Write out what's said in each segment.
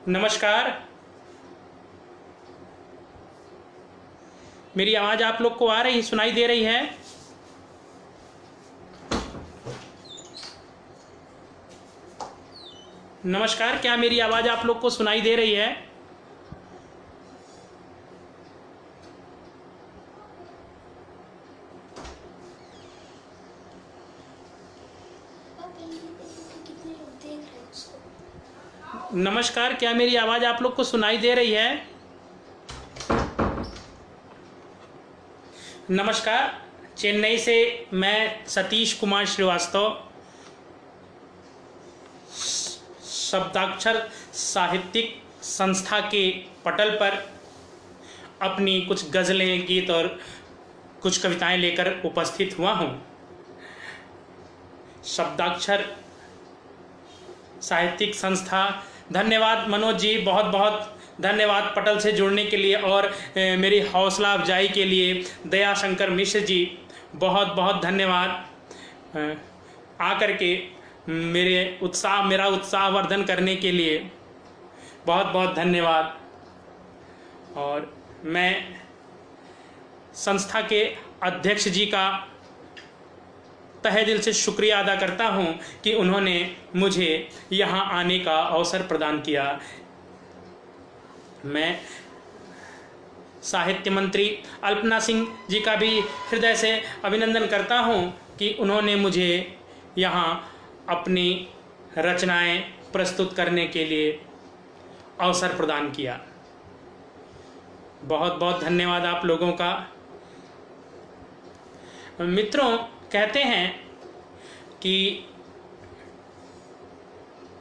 नमस्कार। मेरी आवाज़ आप लोग को आ रही, सुनाई दे रही है? नमस्कार, क्या मेरी आवाज़ आप लोग को सुनाई दे रही है? नमस्कार, क्या मेरी आवाज़ आप लोग को सुनाई दे रही है? नमस्कार, चेन्नई से मैं सतीश कुमार श्रीवास्तव शब्दाक्षर साहित्यिक संस्था के पटल पर अपनी कुछ गज़लें, गीत और कुछ कविताएं लेकर उपस्थित हुआ हूं। शब्दाक्षर साहित्यिक संस्था, धन्यवाद मनोज जी, बहुत बहुत धन्यवाद पटल से जुड़ने के लिए और मेरी हौसला अफजाई के लिए। दयाशंकर मिश्र जी, बहुत बहुत धन्यवाद आकर के मेरा उत्साहवर्धन करने के लिए, बहुत बहुत धन्यवाद। और मैं संस्था के अध्यक्ष जी का तहे दिल से शुक्रिया अदा करता हूं कि उन्होंने मुझे यहां आने का अवसर प्रदान किया। मैं साहित्य मंत्री अल्पना सिंह जी का भी हृदय से अभिनंदन करता हूं कि उन्होंने मुझे यहां अपनी रचनाएं प्रस्तुत करने के लिए अवसर प्रदान किया। बहुत बहुत धन्यवाद आप लोगों का। मित्रों, कहते हैं कि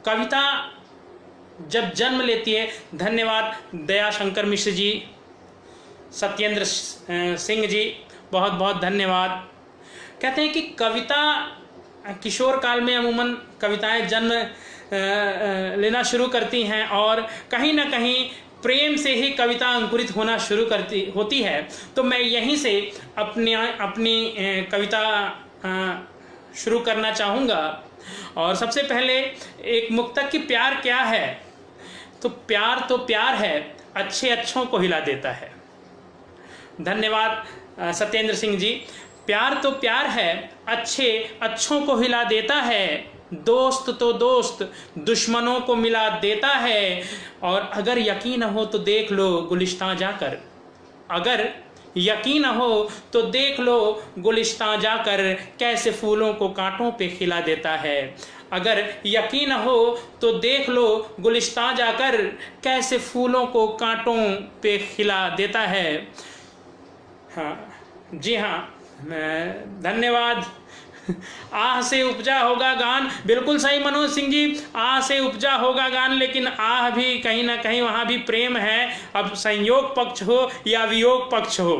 कविता जब जन्म लेती है, धन्यवाद दयाशंकर मिश्र जी, सत्येंद्र सिंह जी, बहुत बहुत धन्यवाद। कहते हैं कि कविता किशोर काल में अमूमन कविताएं जन्म लेना शुरू करती हैं और कहीं ना कहीं प्रेम से ही कविता अंकुरित होना शुरू होती है। तो मैं यहीं से अपनी कविता शुरू करना चाहूँगा। और सबसे पहले एक मुक्तक की प्यार क्या है, तो प्यार है, अच्छे अच्छों को हिला देता है। धन्यवाद सत्येंद्र सिंह जी। प्यार तो प्यार है, अच्छे अच्छों को हिला देता है। दोस्त तो दोस्त दुश्मनों को मिला देता है। और अगर यकीन हो तो देख लो गुलिस्तां जाकर, अगर यकीन हो तो देख लो गुलिस्तां जाकर, कैसे फूलों को कांटों पे खिला देता है। अगर यकीन हो तो देख लो गुलिस्तां जाकर, कैसे फूलों को कांटों पे खिला देता है। हाँ जी हाँ, धन्यवाद। आह से उपजा होगा गान, बिल्कुल सही मनोज सिंह जी, आह से उपजा होगा गान, लेकिन आह भी कहीं ना कहीं वहाँ भी प्रेम है। अब संयोग पक्ष हो या वियोग पक्ष हो,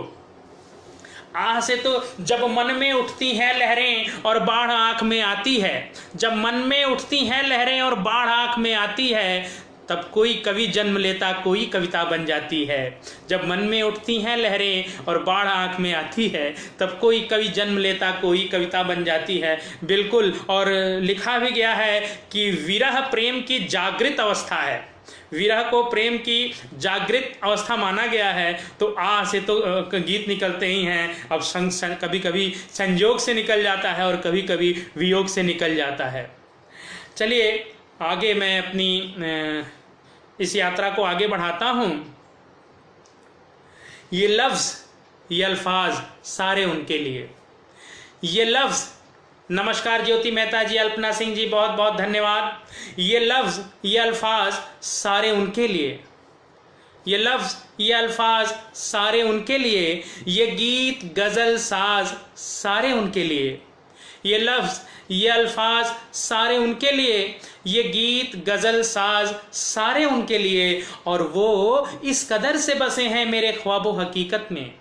आह से तो जब मन में उठती हैं लहरें और बाढ़ आँख में आती है, जब मन में उठती हैं लहरें और बाढ़ आँख में आती है, तब कोई कवि जन्म लेता, कोई कविता बन जाती है। जब मन में उठती हैं लहरें और बाढ़ आँख में आती है, तब कोई कवि जन्म लेता, कोई कविता बन जाती है। बिल्कुल। और लिखा भी गया है कि विरह प्रेम की जागृत अवस्था है, विरह को प्रेम की जागृत अवस्था माना गया है। तो आ से तो गीत निकलते ही हैं, अब कभी कभी संयोग से निकल जाता है और कभी कभी वियोग से निकल जाता है। चलिए आगे मैं अपनी इस यात्रा को आगे बढ़ाता हूँ। ये लफ्ज़, ये अल्फाज सारे उनके लिए, ये लफ्ज़, नमस्कार ज्योति मेहता जी, अल्पना सिंह जी, बहुत बहुत धन्यवाद। ये लफ्ज़, ये अल्फाज सारे उनके लिए, ये लफ्ज़, ये अल्फाज सारे उनके लिए, ये गीत गज़ल साज सारे उनके लिए। ये लफ्ज़, ये अल्फाज सारे उनके लिए, ये गीत गज़ल साज सारे उनके लिए। और वो इस कदर से बसे हैं मेरे ख्वाबो हकीकत में,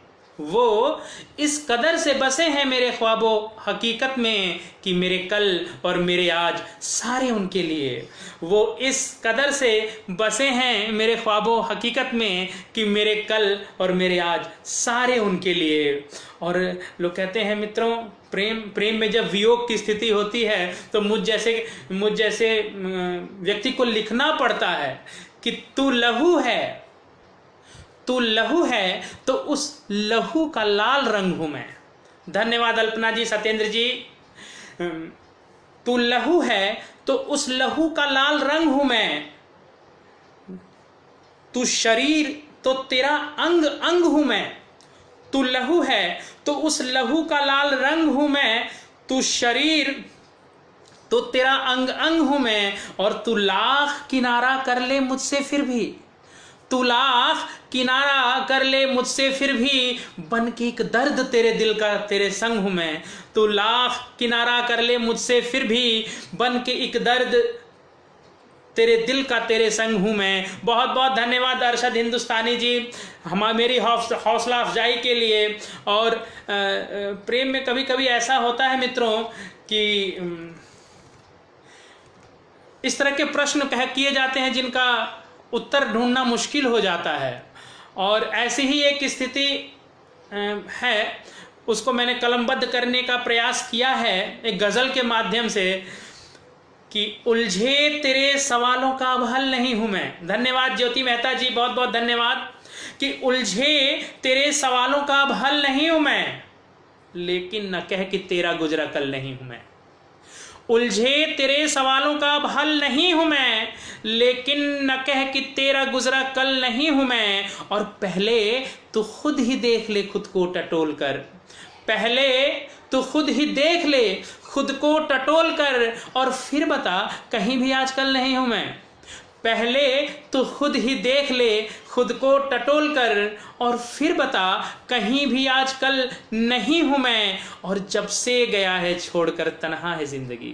वो इस कदर से बसे हैं मेरे ख्वाबों हकीकत में कि मेरे कल और मेरे आज सारे उनके लिए। वो इस कदर से बसे हैं मेरे ख्वाबों हकीकत में कि मेरे कल और मेरे आज सारे उनके लिए। और लोग कहते हैं मित्रों, प्रेम में जब वियोग की स्थिति होती है तो मुझ जैसे व्यक्ति को लिखना पड़ता है कि तू लहू है तो उस लहू का लाल रंग हूं मैं। धन्यवाद अल्पना जी, सत्येंद्र जी। तू लहू है तो उस लहू का लाल रंग हूं मैं। तू शरीर तो तेरा अंग अंग हूं मैं। तू लहू है तो उस लहू का लाल रंग हूं मैं। तू शरीर तो तेरा अंग अंग हूं मैं। और तू लाख किनारा कर ले मुझसे फिर भी, तू लाख किनारा कर ले मुझसे फिर भी, बन के एक दर्द तेरे दिल का तेरे संग हूं मैं। तू लाख किनारा कर ले मुझसे फिर भी, बन के एक दर्द तेरे दिल का तेरे संग हूं मैं। बहुत बहुत धन्यवाद अरशद हिंदुस्तानी जी मेरी हौसला अफजाई के लिए। और प्रेम में कभी कभी ऐसा होता है मित्रों कि इस तरह के प्रश्न किए जाते हैं जिनका उत्तर ढूंढना मुश्किल हो जाता है। और ऐसी ही एक स्थिति है, उसको मैंने कलमबद्ध करने का प्रयास किया है एक गज़ल के माध्यम से कि उलझे तेरे सवालों का अब हल नहीं हूं मैं। धन्यवाद ज्योति मेहता जी, बहुत बहुत धन्यवाद। कि उलझे तेरे सवालों का अब हल नहीं हूं मैं, लेकिन न कह कि तेरा गुजरा कल नहीं हूं मैं। उलझे तेरे सवालों का अब हल नहीं हूं मैं, लेकिन न कह कि तेरा गुजरा कल नहीं हूं मैं। और पहले तो खुद ही देख ले खुद को टटोल कर, पहले तो खुद ही देख ले खुद को टटोल कर, और फिर बता कहीं भी आजकल नहीं हूं मैं। पहले तो खुद ही देख ले खुद को टटोल कर, और फिर बता कहीं भी आजकल नहीं हूं मैं। और जब से गया है छोड़कर तन्हा है जिंदगी,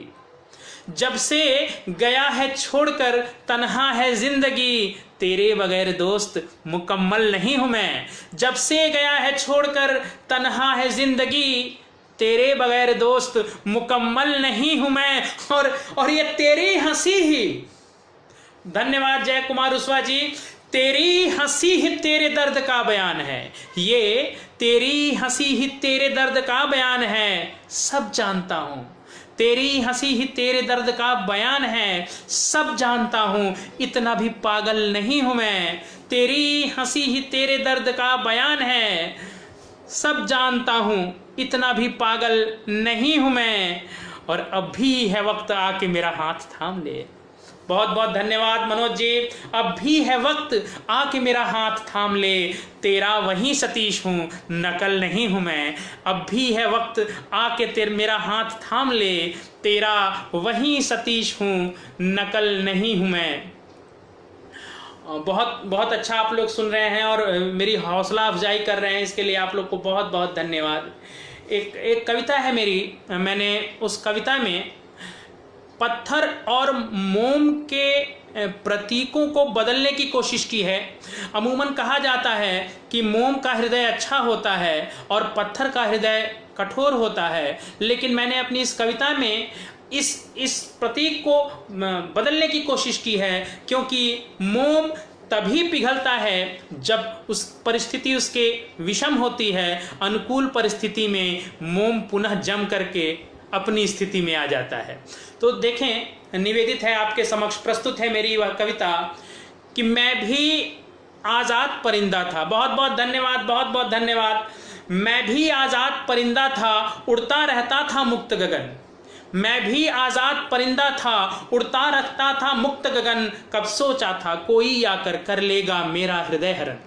जब से गया है छोड़कर तन्हा है जिंदगी, तेरे बगैर दोस्त मुकम्मल नहीं हूं मैं। जब से गया है छोड़कर तन्हा है जिंदगी, तेरे बगैर दोस्त मुकम्मल नहीं हूं मैं। और ये तेरी हंसी ही, धन्यवाद जय कुमार उस्वा जी, तेरी हंसी ही तेरे दर्द का बयान है। ये तेरी हंसी ही तेरे दर्द का बयान है, सब जानता हूं। तेरी हंसी ही तेरे दर्द का बयान है, सब जानता हूं, इतना भी पागल नहीं हूं मैं। तेरी हंसी ही तेरे दर्द का बयान है, सब जानता हूं, इतना भी पागल नहीं हूं मैं। और अब भी है वक्त आके मेरा हाथ थाम ले। बहुत बहुत धन्यवाद मनोज जी। अब भी है वक्त आके मेरा हाथ थाम ले, तेरा वही सतीश हूँ नकल नहीं हूँ मैं। अब भी है वक्त आके मेरा हाथ थाम ले, तेरा वही सतीश हूँ नकल नहीं हूँ मैं। बहुत बहुत अच्छा आप लोग सुन रहे हैं और मेरी हौसला अफजाई कर रहे हैं, इसके लिए आप लोग को बहुत बहुत धन्यवाद। एक कविता है मेरी, मैंने उस कविता में पत्थर और मोम के प्रतीकों को बदलने की कोशिश की है। अमूमन कहा जाता है कि मोम का हृदय अच्छा होता है और पत्थर का हृदय कठोर होता है, लेकिन मैंने अपनी इस कविता में इस प्रतीक को बदलने की कोशिश की है, क्योंकि मोम तभी पिघलता है जब उस परिस्थिति उसके विषम होती है। अनुकूल परिस्थिति में मोम पुनः जम करके अपनी स्थिति में आ जाता है। तो देखें, निवेदित है आपके समक्ष, प्रस्तुत है मेरी वह कविता कि मैं भी आज़ाद परिंदा था। बहुत बहुत धन्यवाद, बहुत बहुत धन्यवाद। मैं भी आज़ाद परिंदा था, उड़ता रहता था मुक्त गगन। मैं भी आज़ाद परिंदा था, उड़ता रहता था मुक्त गगन। कब सोचा था कोई आकर कर लेगा मेरा हृदय हरण।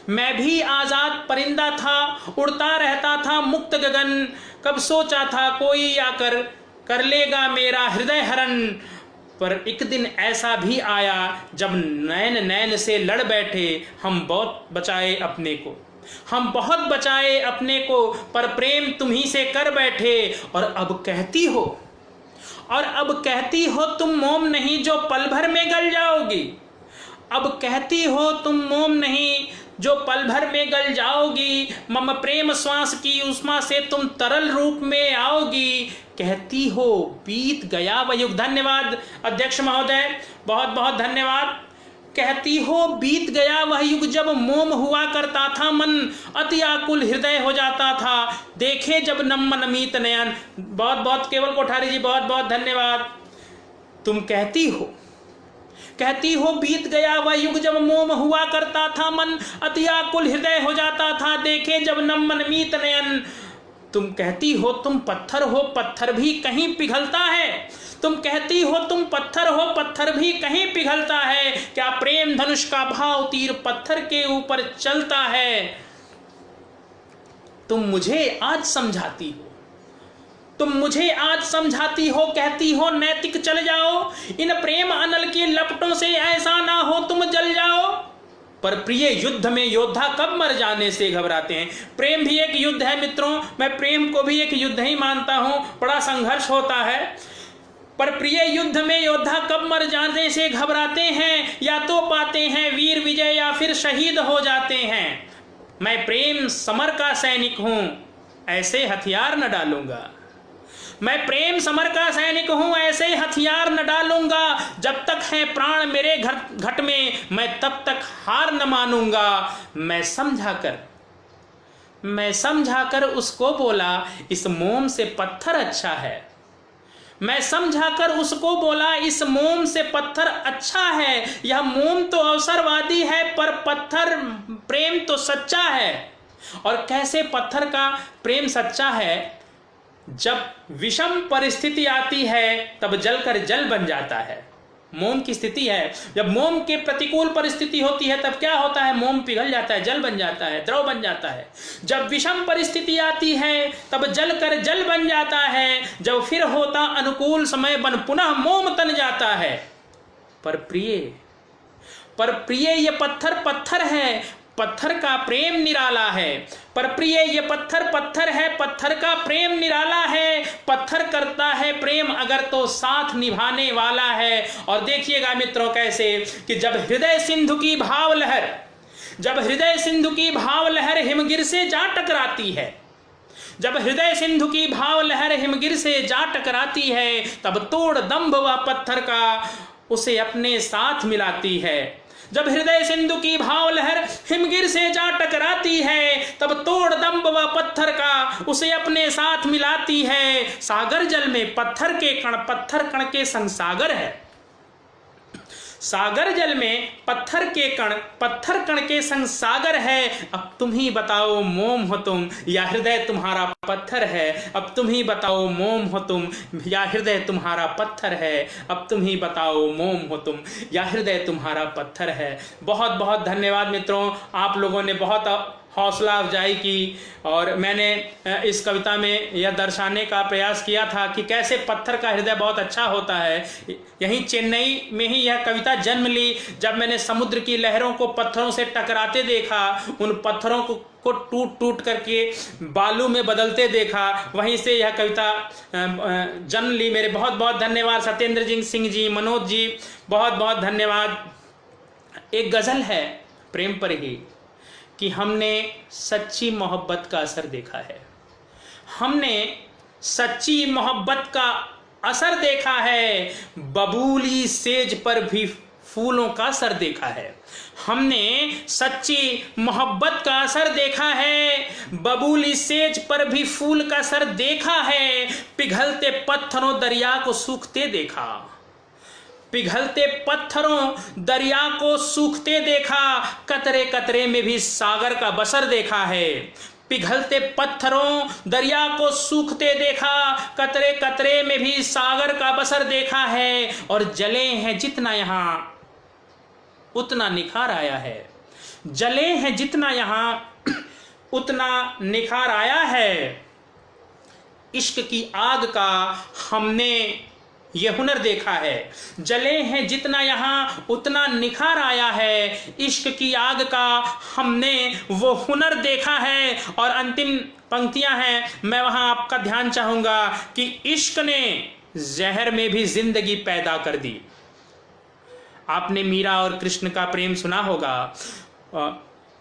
मैं भी आज़ाद परिंदा था, उड़ता रहता था मुक्त गगन। कब सोचा था कोई आकर कर लेगा मेरा हृदय हरण। पर एक दिन ऐसा भी आया जब नैन नैन से लड़ बैठे, हम बहुत बचाए अपने को, हम बहुत बचाए अपने को, पर प्रेम तुम्ही से कर बैठे। और अब कहती हो तुम मोम नहीं जो पल भर में गल जाओगी। अब कहती हो तुम मोम नहीं जो पल भर में गल जाओगी, मम प्रेम श्वास की उष्मा से तुम तरल रूप में आओगी। कहती हो बीत गया वह युग। धन्यवाद अध्यक्ष महोदय, बहुत बहुत धन्यवाद। कहती हो बीत गया वह युग जब मोम हुआ करता था मन, अति आकुल हृदय हो जाता था, देखे जब नम नमीत नयन। बहुत बहुत केवल कोठारी जी, बहुत बहुत धन्यवाद। तुम कहती हो बीत गया वह युग जब मोम हुआ करता था मन, अति आकुल हृदय हो जाता था, देखे जब नम नमीत नयन। तुम कहती हो तुम पत्थर हो, पत्थर भी कहीं पिघलता है। तुम कहती हो तुम पत्थर हो, पत्थर भी कहीं पिघलता है। क्या प्रेम धनुष का भाव तीर पत्थर के ऊपर चलता है। तुम मुझे आज समझाती हो, तुम मुझे आज समझाती हो, कहती हो नैतिक चल जाओ, इन प्रेम अनल की लपटों से ऐसा ना हो तुम जल जाओ। पर प्रिय युद्ध में योद्धा कब मर जाने से घबराते हैं। प्रेम भी एक युद्ध है मित्रों, मैं प्रेम को भी एक युद्ध ही मानता हूं, बड़ा संघर्ष होता है। पर प्रिय युद्ध में योद्धा कब मर जाने से घबराते हैं, या तो पाते हैं वीर विजय या फिर शहीद हो जाते हैं। मैं प्रेम समर का सैनिक हूं, ऐसे हथियार न डालूंगा। मैं प्रेम समर का सैनिक हूं, ऐसे हथियार न डालूंगा। जब तक है प्राण मेरे घट में, मैं तब तक हार न मानूंगा। मैं समझाकर उसको बोला, इस मोम से पत्थर अच्छा है। मैं समझाकर उसको बोला, इस मोम से पत्थर अच्छा है। यह मोम तो अवसरवादी है, पर पत्थर प्रेम तो सच्चा है। और कैसे पत्थर का प्रेम सच्चा है, जब विषम परिस्थिति आती है तब जलकर जल बन जाता है। मोम की स्थिति है, जब मोम के प्रतिकूल परिस्थिति होती है तब क्या होता है, मोम पिघल जाता है, जल बन जाता है, द्रव बन जाता है। जब विषम परिस्थिति आती है तब जलकर जल बन जाता है। जब फिर होता अनुकूल समय बन पुनः मोम तन जाता है। पर प्रिय ये पत्थर है, पत्थर का प्रेम निराला है। पर प्रिय ये पत्थर है, पत्थर का प्रेम निराला है। पत्थर करता है प्रेम अगर तो साथ निभाने वाला है। और देखिएगा मित्रों कैसे कि जब हृदय सिंधु की भाव लहर हिमगिर से जा टकराती है, जब हृदय सिंधु की भाव लहर हिमगिर से जा टकराती है, तब तोड़ दंभ व पत्थर का उसे अपने साथ मिलाती है। जब हृदय सिंधु की भाव लहर हिमगिर से जा टकराती है, तब तोड़ दंभ व पत्थर का उसे अपने साथ मिलाती है। सागर जल में पत्थर कण के संग सागर है। सागर जल में पत्थर कण के संग सागर है। अब तुम ही बताओ मोम हो तुम या हृदय तुम्हारा पत्थर है। अब तुम ही बताओ मोम हो तुम या हृदय तुम्हारा पत्थर है। अब तुम ही बताओ मोम हो तुम या हृदय तुम्हारा पत्थर है। बहुत बहुत धन्यवाद मित्रों, आप लोगों ने बहुत हौसला अफजाई की और मैंने इस कविता में यह दर्शाने का प्रयास किया था कि कैसे पत्थर का हृदय बहुत अच्छा होता है। यहीं चेन्नई में ही यह कविता जन्म ली, जब मैंने समुद्र की लहरों को पत्थरों से टकराते देखा, उन पत्थरों को टूट करके बालू में बदलते देखा, वहीं से यह कविता जन्म ली। मेरे बहुत बहुत धन्यवाद सत्येंद्र सिंह जी, मनोज जी, बहुत बहुत धन्यवाद। एक गज़ल है प्रेम पर ही कि हमने सच्ची मोहब्बत का असर देखा है। हमने सच्ची मोहब्बत का असर देखा है, बबूली सेज पर भी फूलों का असर देखा है। हमने सच्ची मोहब्बत का असर देखा है, बबूली सेज पर भी फूल का असर देखा है। पिघलते पत्थरों दरिया को सूखते देखा, पिघलते पत्थरों दरिया को सूखते देखा। कतरे कतरे में भी सागर का बसर देखा है। पिघलते पत्थरों दरिया को सूखते देखा, कतरे कतरे में भी सागर का बसर देखा है। और जले हैं जितना यहाँ उतना निखार आया है, जले हैं जितना यहाँ उतना निखार आया है। इश्क की आग का हमने ये हुनर देखा है, जले हैं जितना यहाँ उतना निखार आया है। इश्क की आग का हमने वो हुनर देखा है। और अंतिम पंक्तियां हैं, मैं वहां आपका ध्यान चाहूंगा कि इश्क ने जहर में भी जिंदगी पैदा कर दी। आपने मीरा और कृष्ण का प्रेम सुना होगा।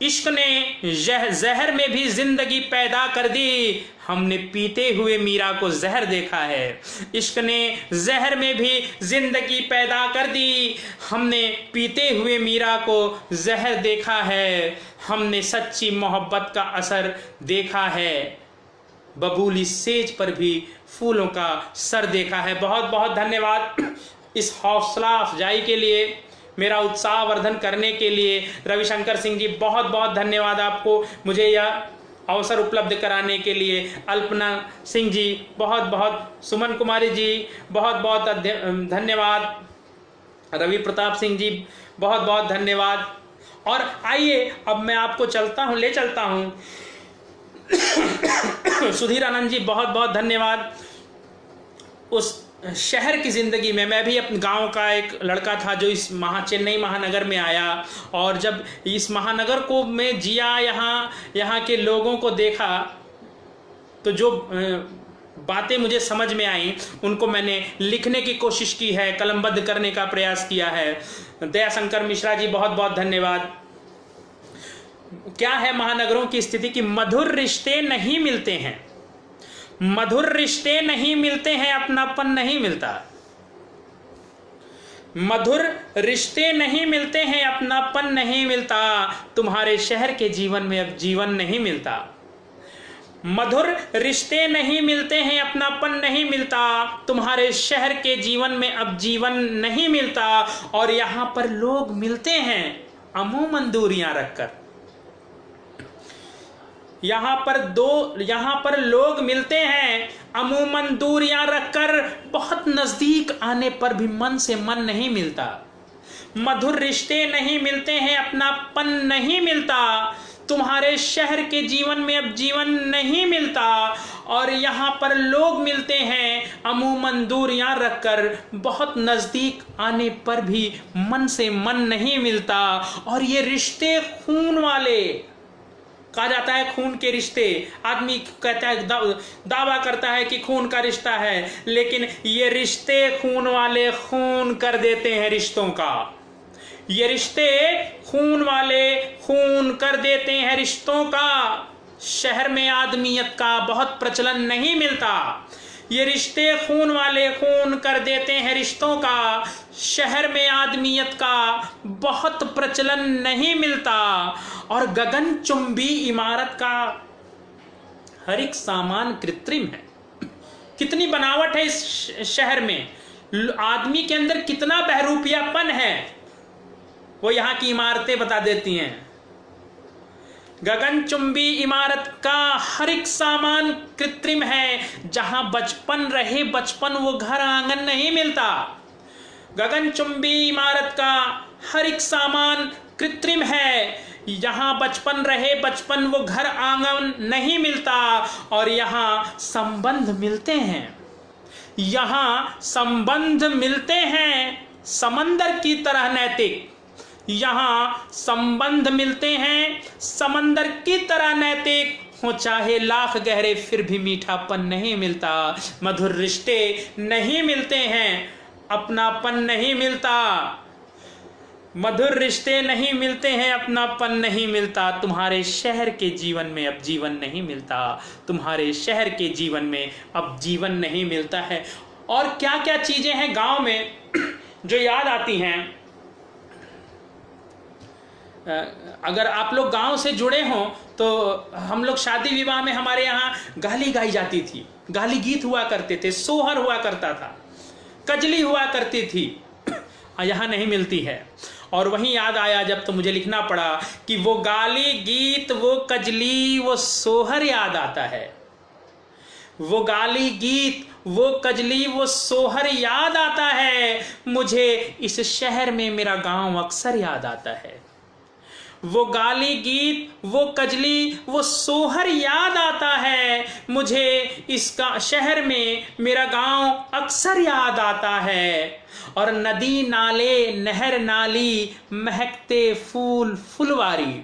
इश्क ने जहर में भी जिंदगी पैदा कर दी, हमने पीते हुए मीरा को जहर देखा है। इश्क ने जहर में भी जिंदगी पैदा कर दी, हमने पीते हुए मीरा को जहर देखा है। हमने सच्ची मोहब्बत का असर देखा है, बबूली सेज पर भी फूलों का सर देखा है। बहुत बहुत धन्यवाद इस हौसला अफजाई के लिए, मेरा उत्साह वर्धन करने के लिए। रविशंकर सिंह जी बहुत बहुत धन्यवाद आपको मुझे यह अवसर उपलब्ध कराने के लिए। अल्पना सिंह जी बहुत बहुत, सुमन कुमारी जी बहुत बहुत धन्यवाद। रवि प्रताप सिंह जी बहुत बहुत धन्यवाद। और आइए अब मैं आपको ले चलता हूँ सुधीर आनंद जी बहुत बहुत धन्यवाद। उस शहर की ज़िंदगी में, मैं भी अपने गांव का एक लड़का था जो इस चेन्नई महानगर में आया, और जब इस महानगर को मैं जिया, यहाँ के लोगों को देखा, तो जो बातें मुझे समझ में आई उनको मैंने लिखने की कोशिश की है, कलमबद्ध करने का प्रयास किया है। दयाशंकर मिश्रा जी बहुत बहुत धन्यवाद। क्या है महानगरों की स्थिति कि मधुर रिश्ते नहीं मिलते हैं, मधुर रिश्ते नहीं मिलते हैं, अपनापन नहीं मिलता। मधुर रिश्ते नहीं मिलते हैं, अपनापन नहीं मिलता, तुम्हारे शहर के जीवन में अब जीवन नहीं मिलता। मधुर रिश्ते नहीं मिलते हैं, अपनापन नहीं मिलता, तुम्हारे शहर के जीवन में अब जीवन नहीं मिलता। और यहाँ पर लोग मिलते हैं अमूमन दूरियां रखकर, यहाँ पर लोग मिलते हैं अमूमन दूरियां रखकर, बहुत नजदीक आने पर भी मन से मन नहीं मिलता। मधुर रिश्ते नहीं मिलते हैं, अपनापन नहीं मिलता, तुम्हारे शहर के जीवन में अब जीवन नहीं मिलता। और यहाँ पर लोग मिलते हैं अमूमन दूरियां रखकर, बहुत नजदीक आने पर भी मन से मन नहीं मिलता। और ये रिश्ते खून वाले, कहा जाता है खून के रिश्ते, आदमी कहता है दावा करता है कि खून का रिश्ता है, लेकिन ये रिश्ते खून वाले खून कर देते हैं रिश्तों का। ये रिश्ते खून वाले खून कर देते हैं रिश्तों का। शहर में आदमियत का बहुत प्रचलन नहीं मिलता, ये रिश्ते खून वाले खून कर देते हैं रिश्तों का। शहर में आदमियत का बहुत प्रचलन नहीं मिलता। और गगनचुंबी इमारत का हर एक सामान कृत्रिम है। कितनी बनावट है इस शहर में, आदमी के अंदर कितना बहरूपियापन है, वो यहाँ की इमारतें बता देती हैं। गगनचुंबी इमारत का हर एक सामान कृत्रिम है। जहां बचपन रहे बचपन, वो घर आंगन नहीं मिलता। गगनचुंबी इमारत का हर एक सामान कृत्रिम है। यहाँ बचपन रहे बचपन, वो घर आंगन नहीं मिलता। और यहाँ संबंध मिलते हैं, यहाँ संबंध मिलते हैं समंदर की तरह नैतिक। यहाँ संबंध मिलते हैं समंदर की तरह नैतिक, हो चाहे लाख गहरे फिर भी मीठापन नहीं मिलता। मधुर रिश्ते नहीं मिलते हैं, अपनापन नहीं मिलता। मधुर रिश्ते नहीं मिलते हैं, अपनापन नहीं मिलता, तुम्हारे शहर के जीवन में अब जीवन नहीं मिलता। तुम्हारे शहर के जीवन में अब जीवन नहीं मिलता है। और क्या क्या चीजें हैं गांव में जो याद आती हैं। अगर आप लोग गांव से जुड़े हों तो हम लोग शादी विवाह में हमारे यहाँ गाली गाई जाती थी, गाली गीत हुआ करते थे, सोहर हुआ करता था, कजली हुआ करती थी, यहाँ नहीं मिलती है। और वहीं याद आया जब तो मुझे लिखना पड़ा कि वो गाली गीत, वो कजली, वो सोहर याद आता है। वो गाली गीत, वो कजली, वो सोहर याद आता है। मुझे इस शहर में मेरा गांव अक्सर याद आता है। वो गाली गीत, वो कजली, वो सोहर याद आता है। मुझे इसका शहर में मेरा गांव अक्सर याद आता है। और नदी नाले नहर नाली महकते फूल फुलवारी,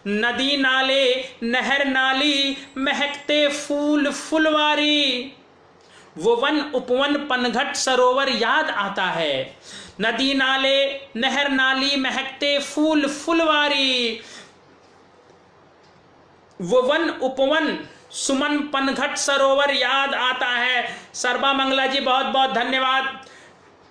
नदी नाले नहर नाली महकते फूल फुलवारी। वो वन उपवन पनघट सरोवर याद आता है। नदी नाले नहर नाली महकते फूल फुलवारी। वो वन उपवन सुमन पनघट सरोवर याद आता है। सर्वा मंगला जी बहुत बहुत धन्यवाद।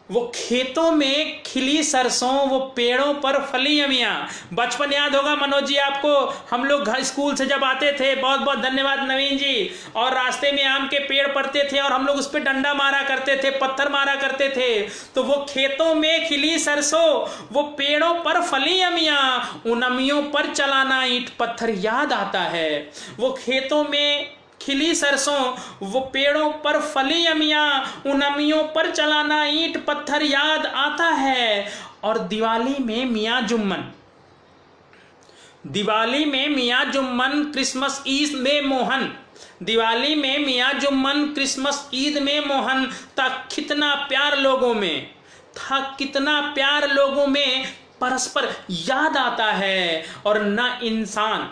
वो खेतों में खिली सरसों, वो पेड़ों पर फली अमियाँ। बचपन याद होगा मनोज जी आपको, हम लोग घर स्कूल से जब आते थे, बहुत बहुत धन्यवाद नवीन जी, और रास्ते में आम के पेड़ पड़ते थे और हम लोग उस पर डंडा मारा करते थे, पत्थर मारा करते थे। तो वो खेतों में खिली सरसों, वो पेड़ों पर फली अमियाँ, उन अमियों पर चलाना ईंट पत्थर याद आता है। वो खेतों में खिली सरसों, वो पेड़ों पर फली अमियाँ, उन अमियों पर चलाना ईंट पत्थर याद आता है। और दिवाली में मियाँ जुम्मन, दिवाली में मियाँ जुम्मन, क्रिसमस ईद में मोहन, दिवाली में मियाँ जुम्मन, क्रिसमस ईद में मोहन, था कितना प्यार लोगों में, था कितना प्यार लोगों में, परस्पर याद आता है। और न इंसान,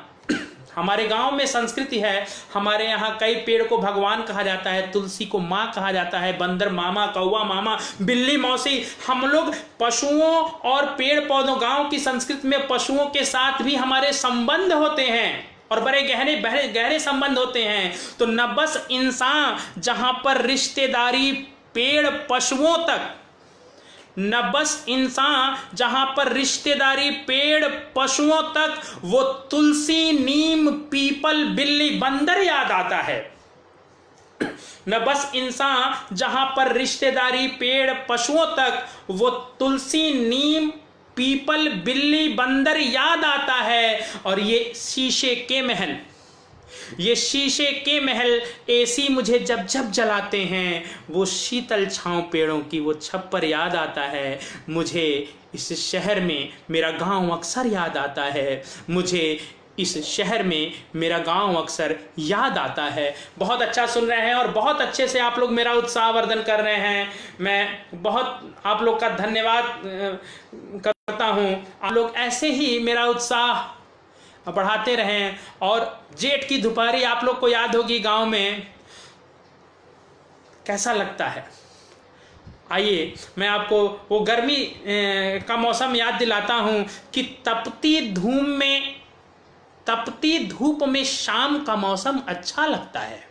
हमारे गांव में संस्कृति है, हमारे यहाँ कई पेड़ को भगवान कहा जाता है, तुलसी को माँ कहा जाता है, बंदर मामा, कौवा मामा, बिल्ली मौसी। हम लोग पशुओं और पेड़ पौधों, गांव की संस्कृति में पशुओं के साथ भी हमारे संबंध होते हैं और बड़े गहरे संबंध होते हैं। तो न बस इंसान जहां पर रिश्तेदारी पेड़ पशुओं तक, न बस इंसान जहां पर रिश्तेदारी पेड़ पशुओं तक, वो तुलसी नीम पीपल बिल्ली बंदर याद आता है। न बस इंसान जहां पर रिश्तेदारी पेड़ पशुओं तक, वो तुलसी नीम पीपल बिल्ली बंदर याद आता है। और ये शीशे के महल, ये शीशे के महल एसी मुझे जब जब जलाते हैं, वो शीतल छांव पेड़ों की वो छप्पर याद आता है। मुझे इस शहर में मेरा गांव अक्सर याद आता है, मुझे इस शहर में मेरा गांव अक्सर याद आता है। बहुत अच्छा सुन रहे हैं और बहुत अच्छे से आप लोग मेरा उत्साहवर्धन कर रहे हैं। मैं बहुत आप लोग का धन्यवाद करता हूं। आप लोग ऐसे ही मेरा उत्साह बढ़ाते रहें। और जेठ की दोपहरी आप लोग को याद होगी गांव में कैसा लगता है। आइए मैं आपको वो गर्मी का मौसम याद दिलाता हूं कि तपती धूप में शाम का मौसम अच्छा लगता है।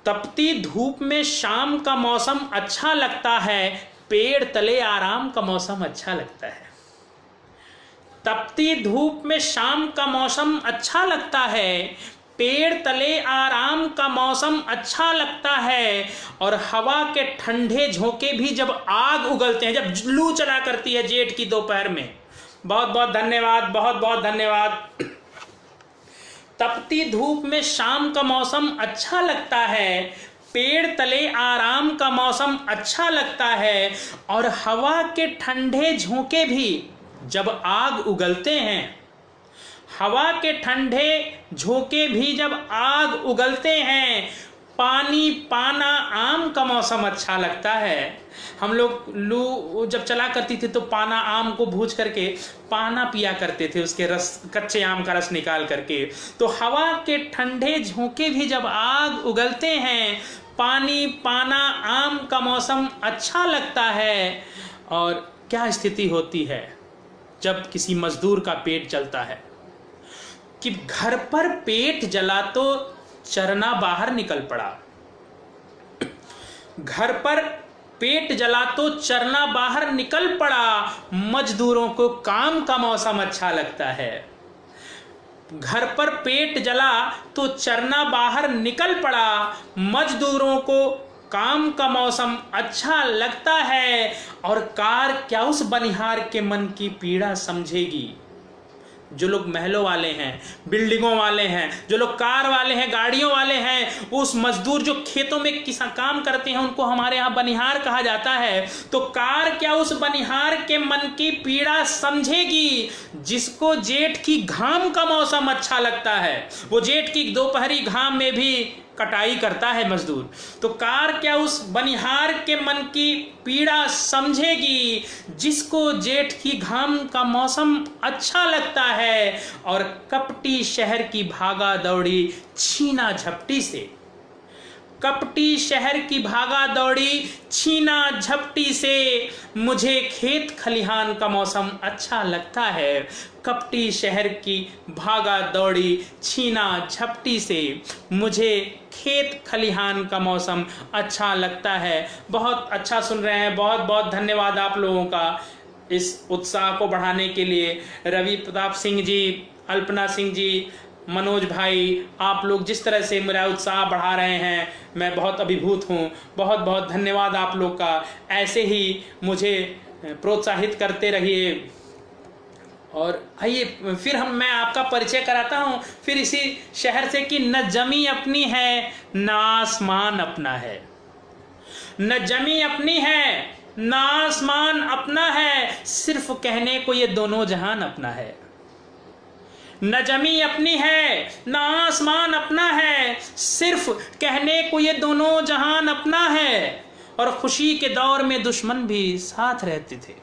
तपती धूप में शाम का मौसम अच्छा लगता है, पेड़ तले आराम का मौसम अच्छा लगता है। तपती धूप में शाम का मौसम अच्छा लगता है, पेड़ तले आराम का मौसम अच्छा लगता है। और हवा के ठंडे झोंके भी जब आग उगलते हैं, जब लू चला करती है जेठ की दोपहर में। बहुत बहुत धन्यवाद, बहुत बहुत धन्यवाद। तपती धूप में शाम का मौसम अच्छा लगता है, पेड़ तले आराम का मौसम अच्छा लगता है। और हवा के ठंडे झोंके भी जब आग उगलते हैं, हवा के ठंडे झोंके भी जब आग उगलते हैं, पानी पाना आम का मौसम अच्छा लगता है। हम लोग लू जब चला करती थी तो पाना आम को भूज करके पाना पिया करते थे, उसके रस, कच्चे आम का रस निकाल करके। तो हवा के ठंडे झोंके भी जब आग उगलते हैं, पानी पाना आम का मौसम अच्छा लगता है। और क्या स्थिति होती है जब किसी मजदूर का पेट जलता है कि घर पर पेट जला तो चरना बाहर निकल पड़ा, घर पर पेट जला तो चरना बाहर निकल पड़ा। मजदूरों को काम का मौसम अच्छा लगता है। घर पर पेट जला तो चरना बाहर निकल पड़ा, मजदूरों को काम का मौसम अच्छा लगता है। और कार क्या उस बनिहार के मन की पीड़ा समझेगी। जो लोग महलों वाले हैं, बिल्डिंगों वाले हैं, जो लोग कार वाले हैं, गाड़ियों वाले हैं, उस मजदूर जो खेतों में किसान काम करते हैं, उनको हमारे यहाँ बनिहार कहा जाता है। तो कार क्या उस बनिहार के मन की पीड़ा समझेगी जिसको जेठ की घाम का मौसम अच्छा लगता है। वो जेठ की दोपहरी घाम में भी कटाई करता है मजदूर। तो कार क्या उस बनिहार के मन की पीड़ा समझेगी जिसको जेठ की घाम का मौसम अच्छा लगता है। और कपटी शहर की भागा दौड़ी छीना झपटी से, कपटी शहर की भागा दौड़ी छीना झपटी से मुझे खेत खलिहान का मौसम अच्छा लगता है। कपटी शहर की भागा दौड़ी छीना झपटी से मुझे खेत खलिहान का मौसम अच्छा लगता है। बहुत अच्छा सुन रहे हैं, बहुत बहुत धन्यवाद आप लोगों का इस उत्साह को बढ़ाने के लिए। रवि प्रताप सिंह जी, अल्पना सिंह जी, मनोज भाई, आप लोग जिस तरह से मेरा उत्साह बढ़ा रहे हैं मैं बहुत अभिभूत हूँ। बहुत बहुत धन्यवाद आप लोग का। ऐसे ही मुझे प्रोत्साहित करते रहिए। और आइए फिर मैं आपका परिचय कराता हूँ फिर इसी शहर से कि न जमी अपनी है न आसमान अपना है। न जमी अपनी है न आसमान अपना है, सिर्फ कहने को ये दोनों जहान अपना है। न जमी अपनी है न आसमान अपना है, सिर्फ कहने को ये दोनों जहान अपना है। और खुशी के दौर में दुश्मन भी साथ रहते थे।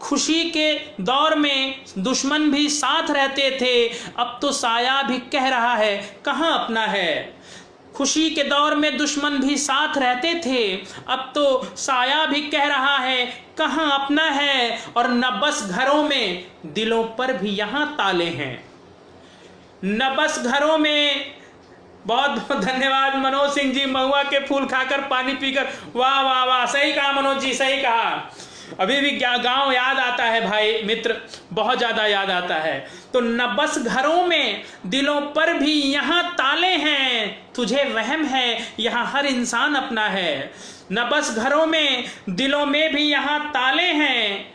खुशी के दौर में दुश्मन भी साथ रहते थे, अब तो साया भी कह रहा है कहाँ अपना है। खुशी के दौर में दुश्मन भी साथ रहते थे, अब तो साया भी कह रहा है कहाँ अपना है। और न बस घरों में दिलों पर भी यहाँ ताले हैं। न बस घरों में, बहुत बहुत धन्यवाद मनोज सिंह जी, महुआ के फूल खाकर पानी पीकर, वाह वाह वाह, सही कहा मनोज जी, सही कहा। अभी भी गांव याद आता है भाई मित्र, बहुत ज्यादा याद आता है। तो न बस घरों में दिलों पर भी यहाँ ताले हैं, तुझे वहम है यहाँ हर इंसान अपना है। न बस घरों में दिलों में भी यहाँ ताले हैं,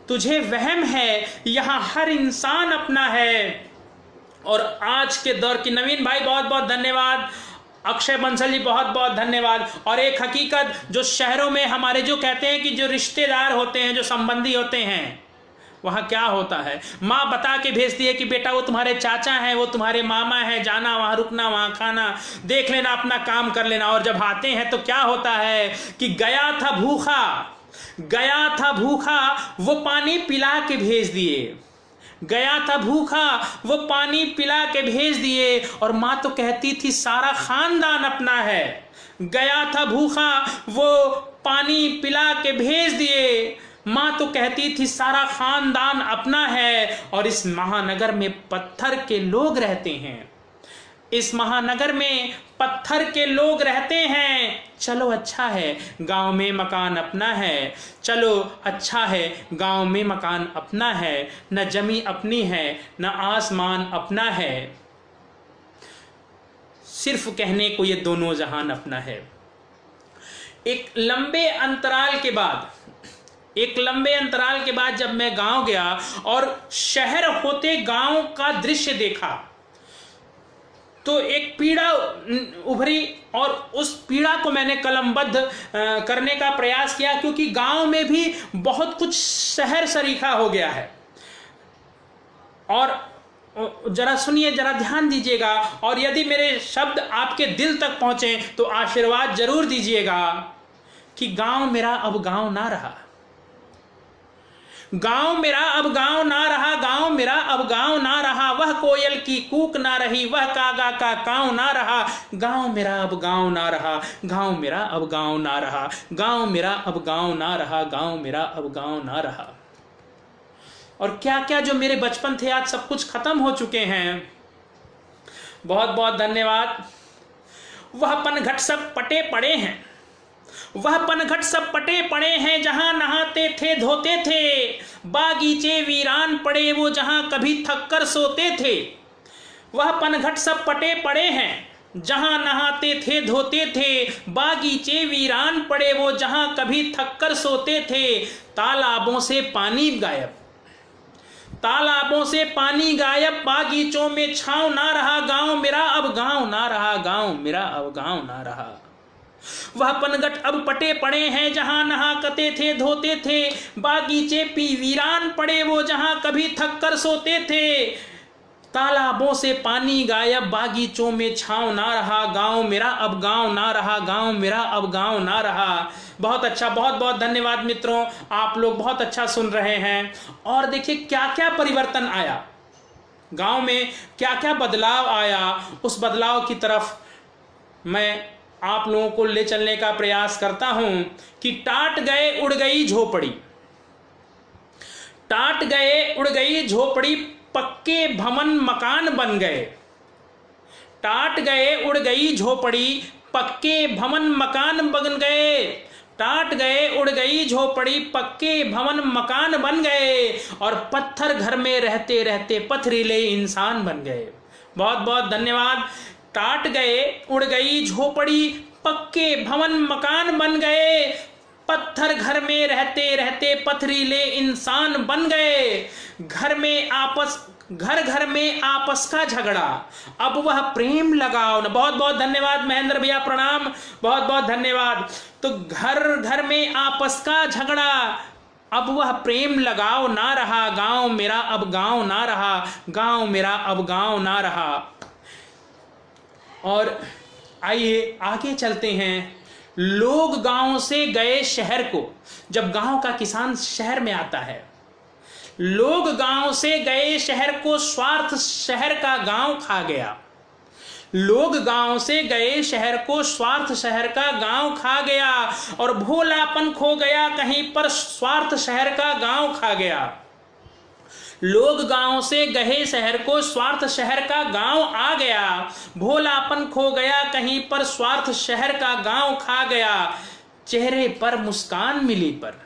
तुझे वहम है यहाँ हर इंसान अपना है। और आज के दौर की नवीन भाई बहुत बहुत धन्यवाद, अक्षय बंसल जी बहुत बहुत धन्यवाद। और एक हकीकत जो शहरों में हमारे जो कहते हैं कि जो रिश्तेदार होते हैं, जो संबंधी होते हैं, वहाँ क्या होता है, माँ बता के भेजती है कि बेटा वो तुम्हारे चाचा हैं, वो तुम्हारे मामा हैं, जाना वहाँ, रुकना वहाँ, खाना देख लेना, अपना काम कर लेना। और जब आते हैं तो क्या होता है कि गया था भूखा वो पानी पिला के भेज दिए। गया था भूखा वो पानी पिला के भेज दिए। और माँ तो कहती थी सारा खानदान अपना है। गया था भूखा वो पानी पिला के भेज दिए, माँ तो कहती थी सारा खानदान अपना है। और इस महानगर में पत्थर के लोग रहते हैं, इस महानगर में पत्थर के लोग रहते हैं। चलो अच्छा है गांव में मकान अपना है, चलो अच्छा है गांव में मकान अपना है। न जमी अपनी है न आसमान अपना है, सिर्फ कहने को ये दोनों जहान अपना है। एक लंबे अंतराल के बाद जब मैं गांव गया और शहर होते गांव का दृश्य देखा तो एक पीड़ा उभरी और उस पीड़ा को मैंने कलमबद्ध करने का प्रयास किया, क्योंकि गांव में भी बहुत कुछ शहर सरीखा हो गया है। और जरा सुनिए, जरा ध्यान दीजिएगा, और यदि मेरे शब्द आपके दिल तक पहुंचे तो आशीर्वाद जरूर दीजिएगा कि गांव मेरा अब गांव ना रहा। गांव मेरा अब गांव ना रहा, गांव मेरा अब गांव ना रहा। वह कोयल की कूक ना रही, वह कागा का काँव ना रहा। गांव मेरा अब गांव ना रहा, गांव मेरा अब गांव ना रहा। गांव मेरा अब गांव ना रहा, गांव मेरा अब गांव ना रहा। और क्या क्या जो मेरे बचपन थे आज सब कुछ खत्म हो चुके हैं। बहुत बहुत धन्यवाद। वह पनघट सब पटे पड़े हैं, वह पनघट सब पटे पड़े हैं, जहां नहाते थे धोते थे। बागीचे वीरान पड़े वो जहां कभी थक कर सोते थे। वह पनघट सब पटे पड़े हैं, जहां नहाते थे धोते थे। बागीचे वीरान पड़े वो जहां कभी थक कर सोते थे। तालाबों से पानी गायब, तालाबों से पानी गायब। बागीचों में छांव ना रहा, गांव मेरा अब गांव ना रहा, गांव मेरा अब गांव ना रहा। वह पनघट अब पटे पड़े हैं, जहां नहाते थे धोते थे। बागीचे वीरान पड़े वो जहां कभी थक कर सोते थे। तालाबों से पानी गायब, बागीचों में छांव ना रहा। गांव मेरा अब गांव ना रहा, गांव मेरा अब गांव ना रहा। बहुत अच्छा, बहुत बहुत धन्यवाद मित्रों, आप लोग बहुत अच्छा सुन रहे हैं। और देखिए क्या क्या परिवर्तन आया गांव में, क्या क्या बदलाव आया। उस बदलाव की तरफ मैं आप लोगों को ले चलने का प्रयास करता हूं कि टाट गए उड़ गई झोपड़ी, टाट गए उड़ गई झोपड़ी, पक्के भवन मकान बन गए। टाट गए उड़ गई झोपड़ी, पक्के भवन मकान बन गए। टाट गए उड़ गई झोपड़ी, पक्के भवन मकान बन गए, और पत्थर घर में रहते रहते पथरीले इंसान बन गए। बहुत बहुत धन्यवाद। टाट गए उड़ गई झोपड़ी, पक्के भवन मकान बन गए, पत्थर घर में रहते रहते पथरीले इंसान बन गए। घर में आपस का झगड़ा, अब वह प्रेम लगाओ न। बहुत बहुत धन्यवाद महेंद्र भैया, प्रणाम, बहुत बहुत धन्यवाद। तो घर में आपस का झगड़ा, अब वह प्रेम लगाओ ना रहा। गांव मेरा अब गांव ना रहा, गांव मेरा अब गांव ना रहा। और आइए आगे चलते हैं। लोग गांव से गए शहर को। जब गांव का किसान शहर में आता है, लोग गांव से गए शहर को, स्वार्थ शहर का गांव खा गया। लोग गांव से गए शहर को, स्वार्थ शहर का गांव खा गया, और भोलापन खो गया कहीं पर, स्वार्थ शहर का गांव खा गया। लोग गांव से गए शहर को, स्वार्थ शहर का गांव आ गया, भोलापन खो गया कहीं पर, स्वार्थ शहर का गांव खा गया। चेहरे पर मुस्कान मिली पर,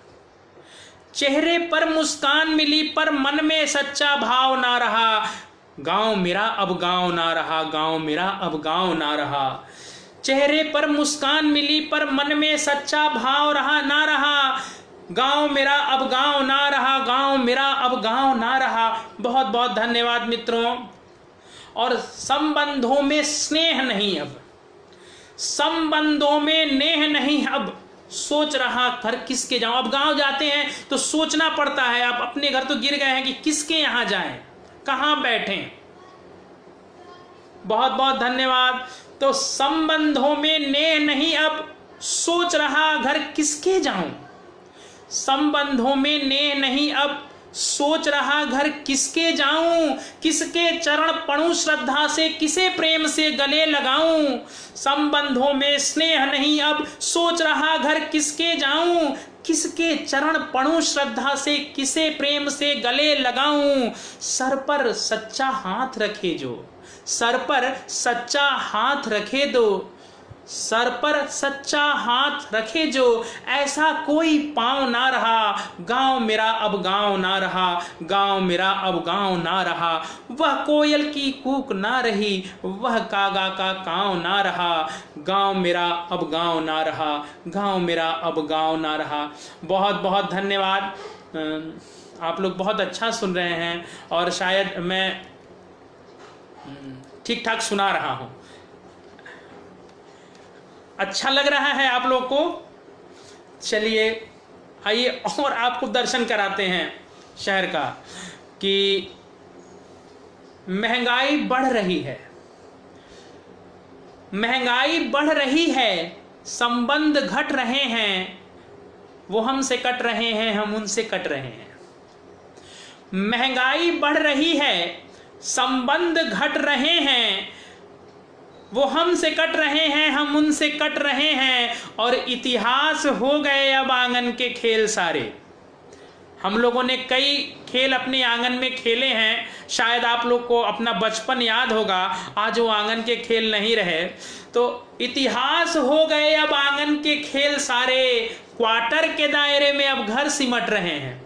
चेहरे पर मुस्कान मिली पर, मन में सच्चा भाव ना रहा। गांव मेरा अब गांव ना रहा, गांव मेरा अब गांव ना रहा। चेहरे पर मुस्कान मिली पर, मन में सच्चा भाव रहा ना रहा। गांव मेरा अब गांव ना रहा, गांव मेरा अब गांव ना रहा। बहुत बहुत धन्यवाद मित्रों। और संबंधों में स्नेह नहीं अब, संबंधों में नेह नहीं अब, सोच रहा घर किसके जाऊं। अब गांव जाते हैं तो सोचना पड़ता है, आप अपने घर तो गिर गए हैं कि किसके यहां जाएं, कहां बैठें। बहुत बहुत धन्यवाद। तो संबंधों में नेह नहीं अब, सोच रहा घर किसके जाऊं। संबंधों में नेह नहीं अब, सोच रहा घर किसके जाऊं। किसके चरण पड़ूं श्रद्धा से, किसे प्रेम से गले लगाऊं। संबंधों में स्नेह नहीं अब, सोच रहा घर किसके जाऊं। किसके चरण पड़ूं श्रद्धा से, किसे प्रेम से गले लगाऊं। सर पर सच्चा हाथ रखे जो, सर पर सच्चा हाथ रखे दो, सर पर सच्चा हाथ रखे जो, ऐसा कोई पांव ना रहा। गांव मेरा अब गांव ना रहा, गांव मेरा अब गांव ना रहा। वह कोयल की कूक ना रही, वह कागा का कांव ना रहा। गांव मेरा अब गांव ना रहा, गांव मेरा अब गांव ना रहा। बहुत बहुत धन्यवाद। आप लोग बहुत अच्छा सुन रहे हैं, और शायद मैं ठीक ठाक सुना रहा हूं। अच्छा लग रहा है आप लोग को? चलिए आइए और आपको दर्शन कराते हैं शहर का, कि महंगाई बढ़ रही है, महंगाई बढ़ रही है, संबंध घट रहे हैं, वो हमसे कट रहे हैं, हम उनसे कट रहे हैं। महंगाई बढ़ रही है, संबंध घट रहे हैं, वो हमसे कट रहे हैं, हम उनसे कट रहे हैं। और इतिहास हो गए अब आंगन के खेल सारे। हम लोगों ने कई खेल अपने आंगन में खेले हैं, शायद आप लोग को अपना बचपन याद होगा, आज वो आंगन के खेल नहीं रहे। तो इतिहास हो गए अब आंगन के खेल सारे, क्वार्टर के दायरे में अब घर सिमट रहे हैं।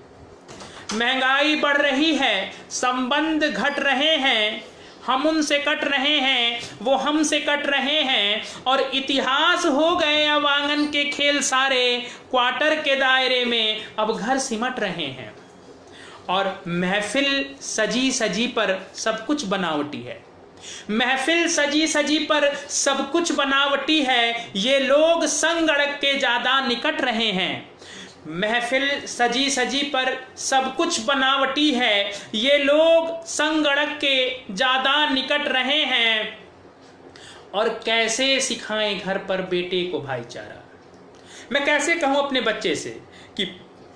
महंगाई बढ़ रही है, संबंध घट रहे हैं, हम उनसे कट रहे हैं, वो हमसे कट रहे हैं। और इतिहास हो गए अब आंगन के खेल सारे, क्वार्टर के दायरे में अब घर सिमट रहे हैं। और महफिल सजी सजी पर सब कुछ बनावटी है, महफिल सजी सजी पर सब कुछ बनावटी है। ये लोग संग अड़क के ज्यादा निकट रहे हैं। महफिल सजी सजी पर सब कुछ बनावटी है, ये लोग संग अड़क के ज्यादा निकट रहे हैं। और कैसे सिखाएं घर पर बेटे को भाईचारा। मैं कैसे कहूं अपने बच्चे से कि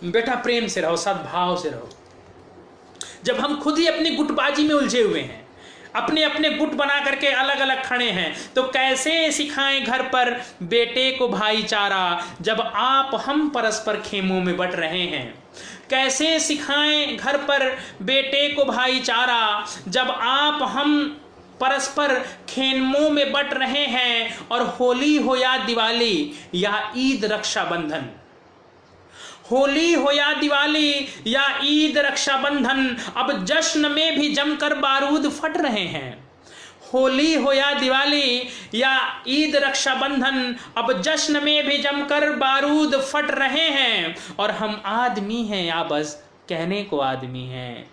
बेटा प्रेम से रहो, सद्भाव से रहो, जब हम खुद ही अपनी गुटबाजी में उलझे हुए हैं। अपने अपने गुट बना करके अलग अलग खड़े हैं। तो कैसे सिखाएं घर पर बेटे को भाईचारा जब आप हम परस्पर खेमों में बट रहे हैं। कैसे सिखाएं घर पर बेटे को भाईचारा जब आप हम परस्पर खेमों में बट रहे हैं। और होली हो या दिवाली या ईद रक्षाबंधन, होली हो या दिवाली या ईद रक्षाबंधन, अब जश्न में भी जमकर बारूद फट रहे हैं। होली हो या दिवाली या ईद रक्षाबंधन, अब जश्न में भी जमकर बारूद फट रहे हैं। और हम आदमी हैं या बस कहने को आदमी हैं,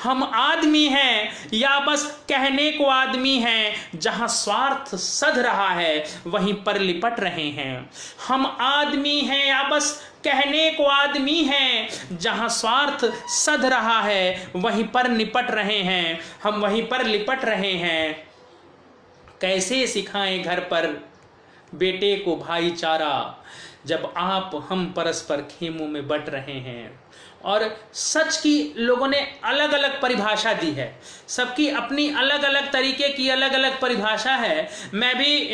हम आदमी हैं या बस कहने को आदमी हैं। जहां स्वार्थ सध रहा है वहीं पर लिपट रहे हैं। हम आदमी हैं या बस कहने को आदमी हैं। जहां स्वार्थ सध रहा है वहीं पर निपट रहे हैं, हम वहीं पर लिपट रहे हैं। कैसे सिखाएं घर पर बेटे को भाईचारा जब आप हम परस्पर खेमों में बट रहे हैं। और सच की लोगों ने अलग अलग परिभाषा दी है, सबकी अपनी अलग अलग तरीके की अलग अलग परिभाषा है। मैं भी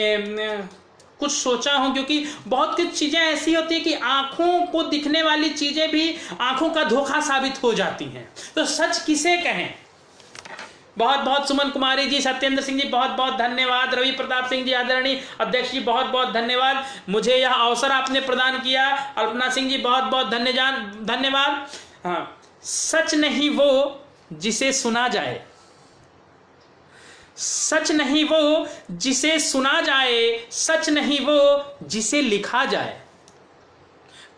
कुछ सोचा हूं, क्योंकि बहुत कुछ चीजें ऐसी होती है कि आंखों को दिखने वाली चीजें भी आंखों का धोखा साबित हो जाती हैं। तो सच किसे कहें। बहुत बहुत सुमन कुमारी जी, सत्येंद्र सिंह जी बहुत बहुत धन्यवाद। रवि प्रताप सिंह जी आदरणीय अध्यक्ष जी बहुत बहुत धन्यवाद, मुझे यह अवसर आपने प्रदान किया। अल्पना सिंह जी बहुत बहुत धन्यवाद। हाँ, सच नहीं वो जिसे सुना जाए, सच नहीं वो जिसे सुना जाए, सच नहीं वो जिसे लिखा जाए।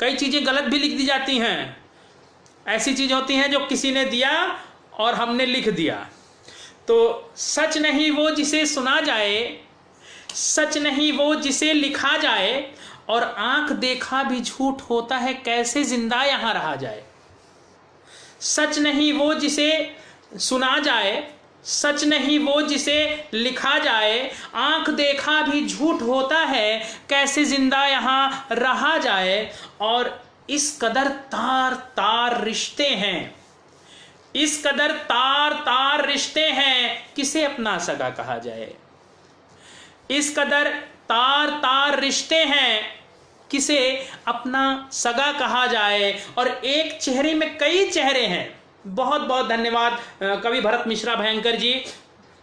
कई चीजें गलत भी लिख दी जाती हैं, ऐसी चीज होती हैं जो किसी ने दिया और हमने लिख दिया। तो सच नहीं वो जिसे सुना जाए, सच नहीं वो जिसे लिखा जाए। और आंख देखा भी झूठ होता है, कैसे जिंदा यहां रहा जाए। सच नहीं वो जिसे सुना जाए, सच नहीं वो जिसे लिखा जाए। आंख देखा भी झूठ होता है, कैसे जिंदा यहां रहा जाए। और इस कदर तार तार रिश्ते हैं, इस कदर तार तार रिश्ते हैं, किसे अपना सगा कहा जाए। इस कदर तार तार रिश्ते हैं, किसे अपना सगा कहा जाए। और एक चेहरे में कई चेहरे हैं। बहुत बहुत धन्यवाद कवि भरत मिश्रा भयंकर जी,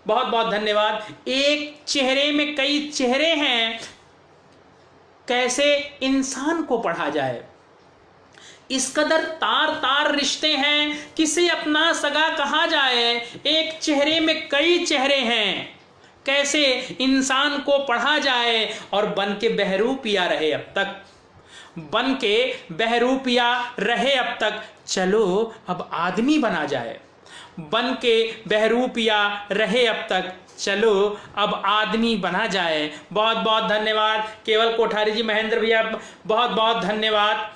बहुत बहुत धन्यवाद। एक चेहरे में कई चेहरे हैं, कैसे इंसान को पढ़ा जाए। इस कदर तार तार रिश्ते हैं, किसे अपना सगा कहा जाए। एक चेहरे में कई चेहरे हैं, कैसे इंसान को पढ़ा जाए। और बन के बहरूपिया रहे अब तक, बन के बहरूपिया रहे अब तक, चलो अब आदमी बना जाए। बन के बहरूपिया रहे अब तक, चलो अब आदमी बना जाए। बहुत बहुत धन्यवाद केवल कोठारी जी, महेंद्र भैया बहुत बहुत धन्यवाद।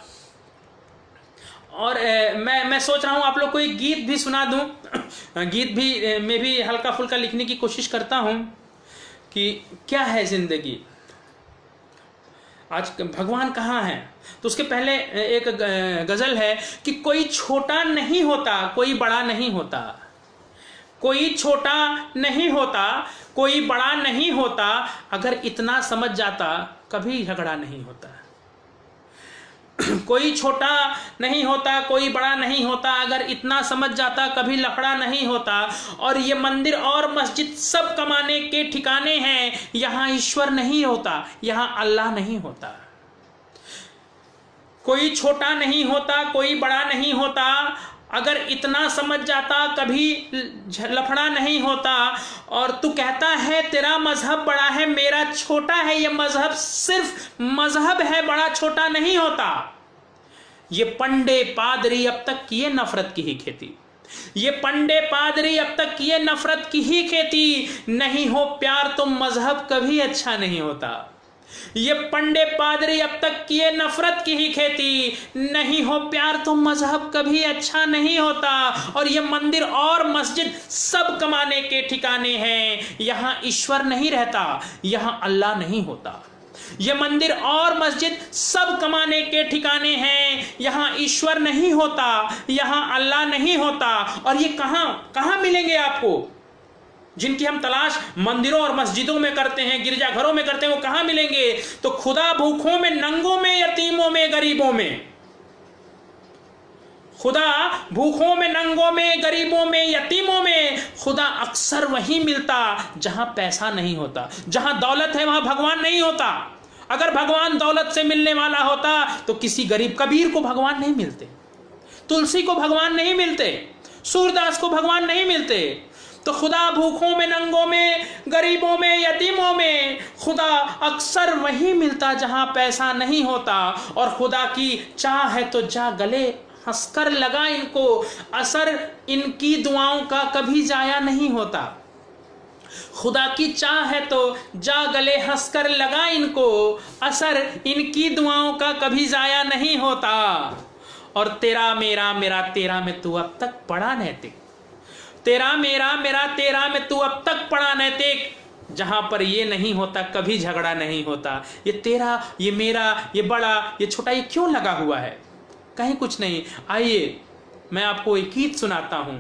और मैं सोच रहा हूँ आप लोग को एक गीत भी सुना दूं। गीत भी मैं भी हल्का फुल्का लिखने की कोशिश करता हूँ कि क्या है जिंदगी, आज भगवान कहाँ हैं। तो उसके पहले एक गजल है कि कोई छोटा नहीं होता, कोई बड़ा नहीं होता, कोई छोटा नहीं होता, कोई बड़ा नहीं होता। अगर इतना समझ जाता कभी झगड़ा नहीं होता। कोई छोटा नहीं होता, कोई बड़ा नहीं होता, अगर इतना समझ जाता कभी लफड़ा नहीं होता। और ये मंदिर और मस्जिद सब कमाने के ठिकाने हैं, यहाँ ईश्वर नहीं होता, यहाँ अल्लाह नहीं होता। कोई छोटा नहीं होता, कोई बड़ा नहीं होता, अगर इतना समझ जाता कभी लफड़ा नहीं होता। और तू कहता है तेरा मजहब बड़ा है, मेरा छोटा है, ये मजहब सिर्फ मजहब है, बड़ा छोटा नहीं होता। ये पंडे पादरी अब तक किए नफरत की ही खेती, ये पंडे पादरी अब तक किए नफरत की ही खेती। नहीं हो प्यार तो मजहब कभी अच्छा नहीं होता। ये पंडे पादरी अब तक किए नफरत की ही खेती, नहीं हो प्यार तो मजहब कभी अच्छा नहीं होता। और ये मंदिर और मस्जिद सब कमाने के ठिकाने हैं, यहाँ ईश्वर नहीं रहता, यहाँ अल्लाह नहीं होता। ये मंदिर और मस्जिद सब कमाने के ठिकाने हैं, यहाँ ईश्वर नहीं होता, यहाँ अल्लाह नहीं होता। और ये कहाँ कहाँ मिलेंगे आपको, जिनकी हम तलाश मंदिरों और मस्जिदों में करते हैं, गिरजाघरों में करते हैं, वो कहाँ मिलेंगे? तो खुदा भूखों में, नंगों में, यतीमों में, गरीबों में। खुदा भूखों में, नंगों में, गरीबों में, यतीमों में खुदा अक्सर वहीं मिलता जहां पैसा नहीं होता। जहां दौलत है वहां भगवान नहीं होता। अगर भगवान दौलत से मिलने वाला होता तो किसी गरीब, कबीर को भगवान नहीं मिलते, तुलसी को भगवान नहीं मिलते, सूरदास को भगवान नहीं मिलते। तो खुदा भूखों में, नंगों में, गरीबों में, यतीमों में खुदा अक्सर वहीं मिलता जहां पैसा नहीं होता। और खुदा की चाह है तो जा गले हंसकर लगा इनको, असर इनकी दुआओं का कभी जाया नहीं होता। खुदा की चाह है तो जा गले हंसकर लगा इनको, असर इनकी दुआओं का कभी जाया नहीं होता। और तेरा मेरा मेरा तेरा में तू अब तक पड़ा नैतिक, तेरा मेरा मेरा तेरा में तू अब तक पड़ा नैतिक। जहां पर ये नहीं होता कभी झगड़ा नहीं होता। ये तेरा, ये मेरा, ये बड़ा, ये छोटा, ये क्यों लगा हुआ है? कहीं कुछ नहीं। आइए मैं आपको एक गीत सुनाता हूं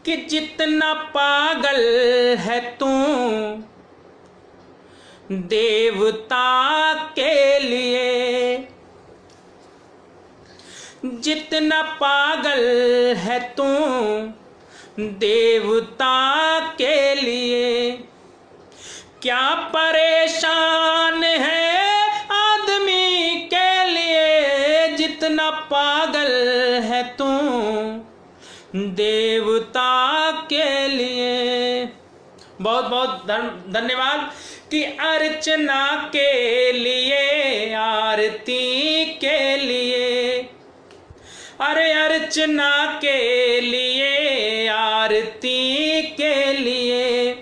कि जितना पागल है तू देवता के लिए, जितना पागल है तू देवता के लिए, क्या परेशान है आदमी के लिए, जितना पागल है तू देवता के लिए। बहुत बहुत धन्यवाद। कि अर्चना के लिए, आरती के लिए, अरे अर्चना के लिए, आरती के लिए,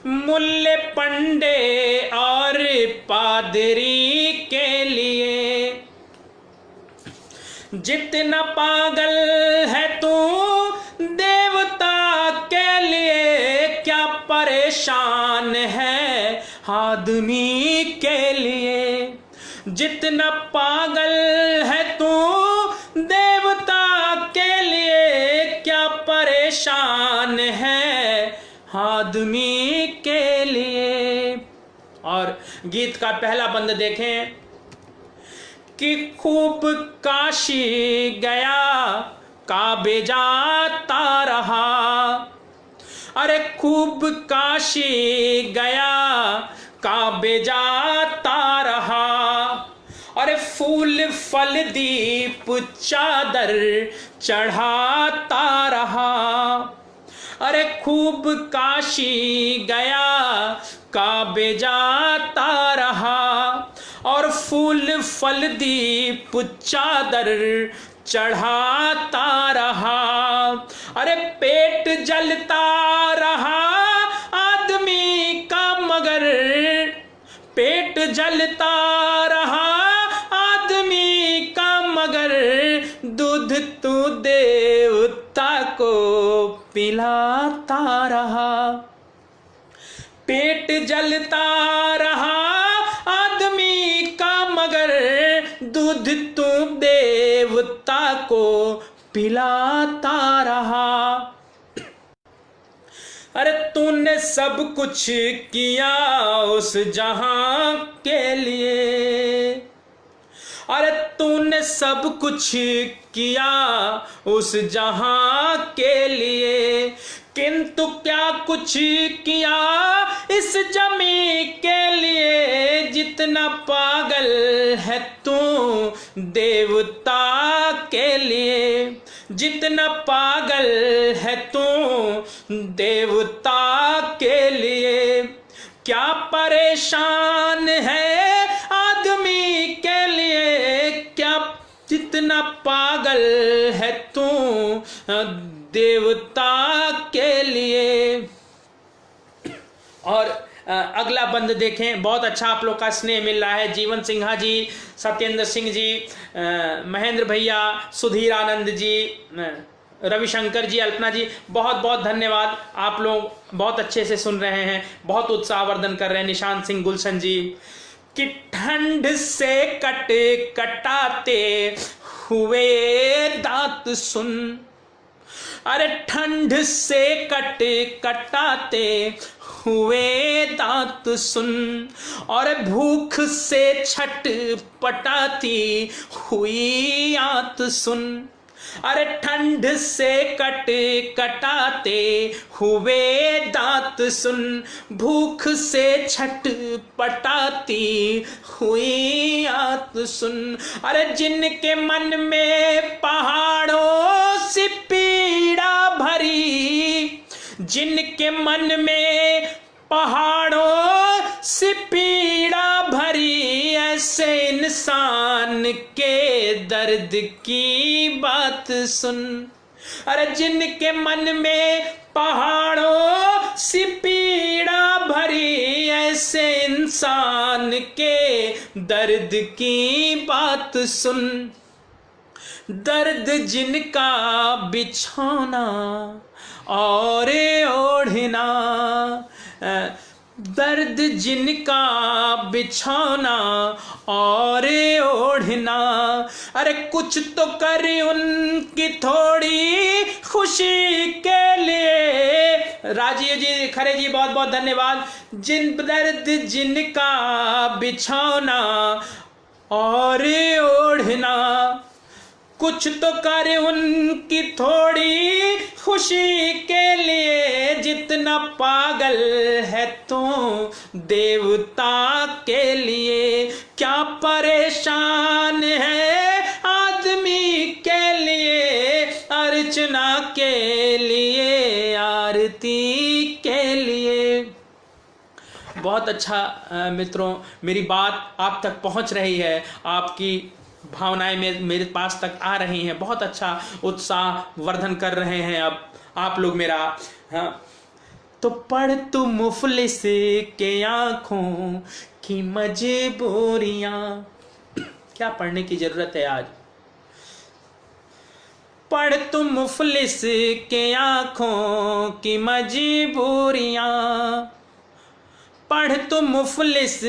मुल्ले पंडे और पादरी के लिए, जितना पागल है तू देवता के लिए, क्या परेशान है आदमी के लिए, जितना पागल है तू देवता के लिए, क्या परेशान है आदमी के लिए। और गीत का पहला बंद देखें कि खूब काशी गया काबे जाता रहा, अरे खूब काशी गया काबे जाता रहा, अरे फूल फल दीप चादर चढ़ाता रहा, अरे खूब काशी गया काबे जाता रहा, और फूल फल दीप चादर चढ़ाता रहा, अरे पेट जलता रहा आदमी का मगर, पेट जलता रहा आदमी का मगर, दूध तू देवता को पिलाता रहा, पेट जलता रहा आदमी का मगर, दूध तू देवता को पिलाता रहा। अरे तूने सब कुछ किया उस जहां के लिए, अरे तूने सब कुछ किया उस जहां के लिए, किंतु क्या कुछ किया इस जमी के लिए, जितना पागल है तू देवता के लिए, जितना पागल है तू देवता के लिए, क्या परेशान है आदमी के लिए, क्या जितना पागल है तू देवता के लिए। और अगला बंद देखें, बहुत अच्छा आप लोग का स्नेह मिल रहा है। जीवन सिंहा जी, सत्येंद्र सिंह जी, महेंद्र भैया, सुधीर आनंद जी, रविशंकर जी, अल्पना जी, बहुत बहुत धन्यवाद। आप लोग बहुत अच्छे से सुन रहे हैं, बहुत उत्साहवर्धन कर रहे हैं। निशांत सिंह गुलशन जी कि ठंड से कटाते हुए दांत सुन, अरे ठंड से कटाते हुए दांत सुन, और भूख से छटपटाती हुई आंत सुन। अरे ठंड से कटाते हुए दांत सुन, भूख से छटपटाती हुई आंत सुन। अरे जिनके मन में पहाड़ों सी पीड़ा भरी, जिनके मन में पहाड़ों से पीड़ा भरी, ऐसे इंसान के दर्द की बात सुन। अरे जिनके मन में पहाड़ों से पीड़ा भरी, ऐसे इंसान के दर्द की बात सुन। दर्द जिनका बिछौना और ओढ़ना, दर्द जिनका बिछौना और ओढ़ना, अरे कुछ तो कर उनकी थोड़ी खुशी के लिए। राजीव जी, खरे जी, बहुत बहुत धन्यवाद। दर्द जिनका बिछौना और ओढ़ना, कुछ तो कर उनकी थोड़ी खुशी के लिए। जितना पागल है तो देवता के लिए, क्या परेशान है आदमी के लिए, अर्चना के लिए, आरती के लिए। बहुत अच्छा मित्रों, मेरी बात आप तक पहुंच रही है, आपकी भावनाएं मेरे पास तक आ रही हैं। बहुत अच्छा उत्साह वर्धन कर रहे हैं अब आप लोग मेरा। हाँ, तो पढ़ तू मुफलिस के आंखों की मजबूरियां। क्या पढ़ने की जरूरत है आज? पढ़ तू मुफलिस के आंखों की मजबूरियां, पढ़ तो मुफलिस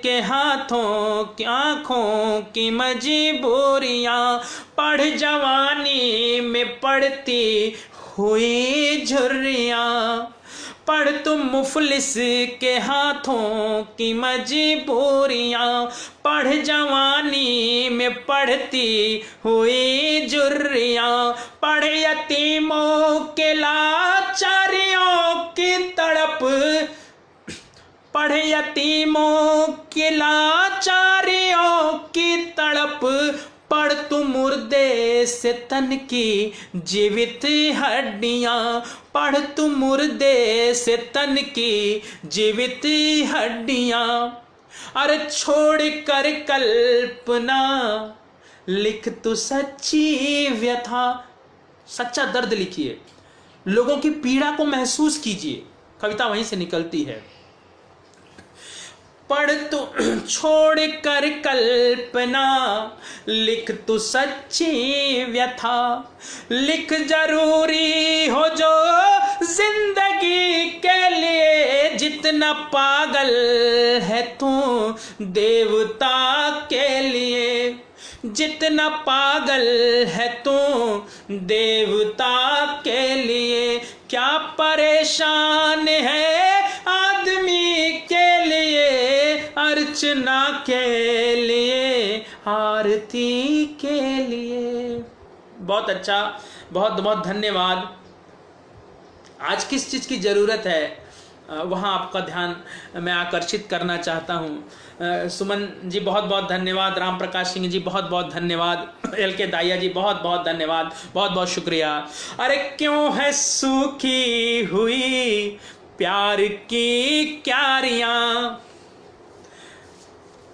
के हाथों की आंखों की मजबूरियां। पढ़ जवानी में पड़ती हुई झुर्रियां, पढ़ तुम मुफलिस के हाथों की मजबूरियां। पढ़ जवानी में पढ़ती हुई झुर्रियां, पढ़ यतीमों के लाचारियों की तड़प, पढ़ यतीमों की लाचारियों की तड़प। पढ़ तू मुर्दे से तन की जीवित हड्डियां, पढ़ तू मुर्दे से तन की जीवित हड्डियां। अरे छोड़ कर कल्पना लिख तू सच्ची व्यथा। सच्चा दर्द लिखिए, लोगों की पीड़ा को महसूस कीजिए। कविता वहीं से निकलती है। पढ़ तू छोड़ कर कल्पना लिख तू सच्ची व्यथा। लिख जरूरी हो जो जिंदगी के लिए, जितना पागल है तू देवता के लिए। जितना पागल है तू देवता के लिए, क्या परेशान है आदमी के लिए, अर्चना के लिए, आरती के लिए। बहुत अच्छा, बहुत बहुत धन्यवाद। आज किस चीज़ की ज़रूरत है वहाँ आपका ध्यान मैं आकर्षित करना चाहता हूँ। सुमन जी बहुत बहुत धन्यवाद, राम प्रकाश सिंह जी बहुत बहुत धन्यवाद, एल के दाइया जी बहुत बहुत धन्यवाद, बहुत बहुत शुक्रिया। अरे क्यों है सूखी हुई प्यार की क्यारियां,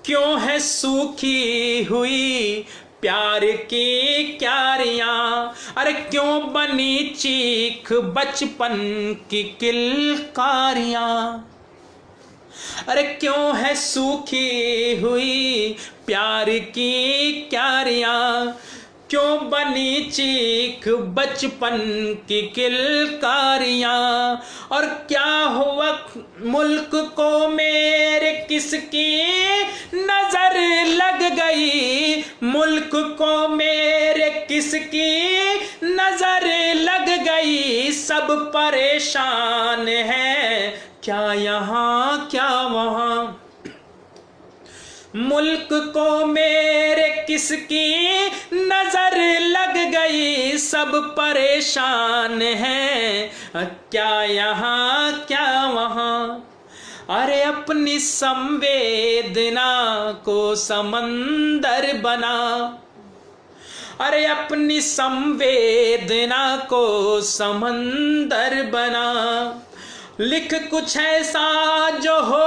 क्यों है सूखी हुई प्यार की क्यारियां। अरे क्यों बनी चीख बचपन की किलकारियां। अरे क्यों है सूखी हुई प्यार की क्यारियां, क्यों बनी चीख बचपन की किलकारियां। और क्या हुआ मुल्क को मेरे किसकी नजर लग गई, मुल्क को मेरे किसकी नजर लग सब परेशान हैं, क्या यहाँ क्या वहाँ। मुल्क को मेरे किसकी नजर लग गई, सब परेशान हैं, क्या यहाँ क्या वहाँ। अरे अपनी संवेदना को समंदर बना, अरे अपनी संवेदना को समंदर बना। लिख कुछ ऐसा जो हो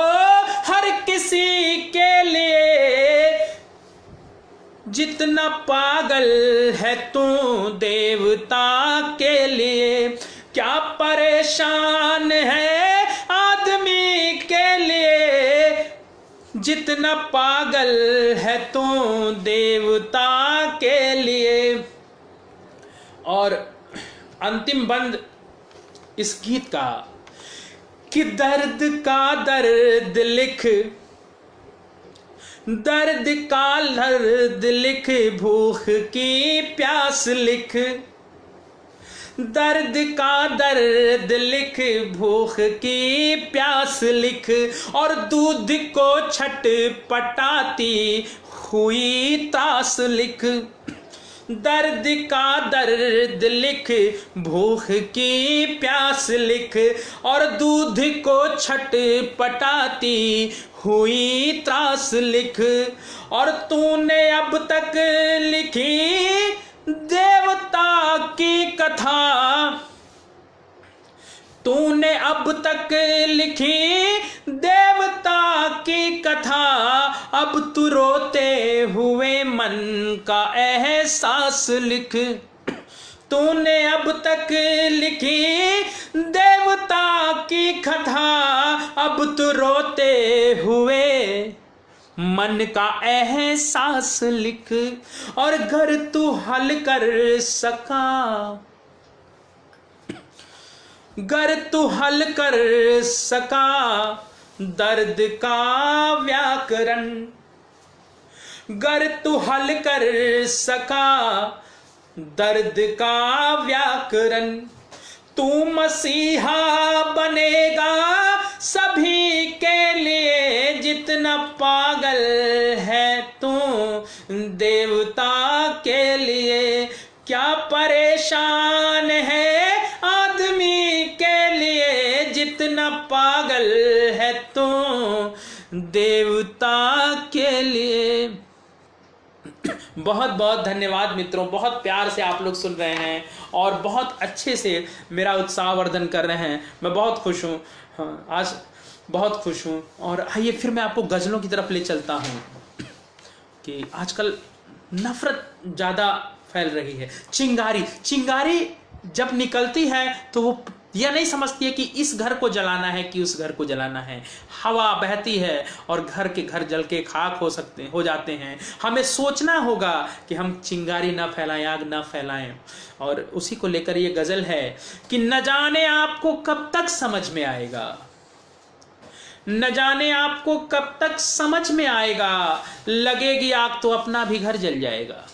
हर किसी के लिए, जितना पागल है तू देवता के लिए। क्या परेशान है आदमी के लिए, जितना पागल है तू देवता के लिए। और अंतिम बंद इस गीत का कि दर्द का दर्द लिख, दर्द का दर्द लिख, भूख की प्यास लिख। दर्द का दर्द लिख, भूख की प्यास लिख। और दूध को छटपटाती हुई त्रास लिख। दर्द का दर्द लिख, भूख की प्यास लिख। और दूध को छटपटाती हुई त्रास लिख। और तूने अब तक लिखी देवता की कथा, तूने अब तक लिखी देवता की कथा। अब तू रोते हुए मन का एहसास लिख। तूने अब तक लिखी देवता की कथा, अब तू रोते हुए मन का एहसास लिख। और घर तू हल कर सका, गर तू हल कर सका दर्द का व्याकरण। गर तू हल कर सका दर्द का व्याकरण। तू मसीहा बनेगा सभी के लिए, जितना पागल है तू देवता के लिए। क्या परेशान है आदमी के लिए, जितना पागल है तू देवता के लिए। बहुत बहुत धन्यवाद मित्रों, बहुत प्यार से आप लोग सुन रहे हैं और बहुत अच्छे से मेरा उत्साहवर्धन कर रहे हैं। मैं बहुत खुश हूँ, हाँ, आज बहुत खुश हूँ। और आइए फिर मैं आपको गज़लों की तरफ ले चलता हूँ कि आजकल नफ़रत ज़्यादा फैल रही है। चिंगारी, चिंगारी जब निकलती है तो वो यह नहीं समझती है कि इस घर को जलाना है कि उस घर को जलाना है। हवा बहती है और घर के घर जल के खाक हो जाते हैं। हमें सोचना होगा कि हम चिंगारी ना फैलाएं, आग ना फैलाएं। और उसी को लेकर ये गज़ल है कि न जाने आपको कब तक समझ में आएगा, न जाने आपको कब तक समझ में आएगा, लगेगी आग तो अपना भी घर जल जाएगा।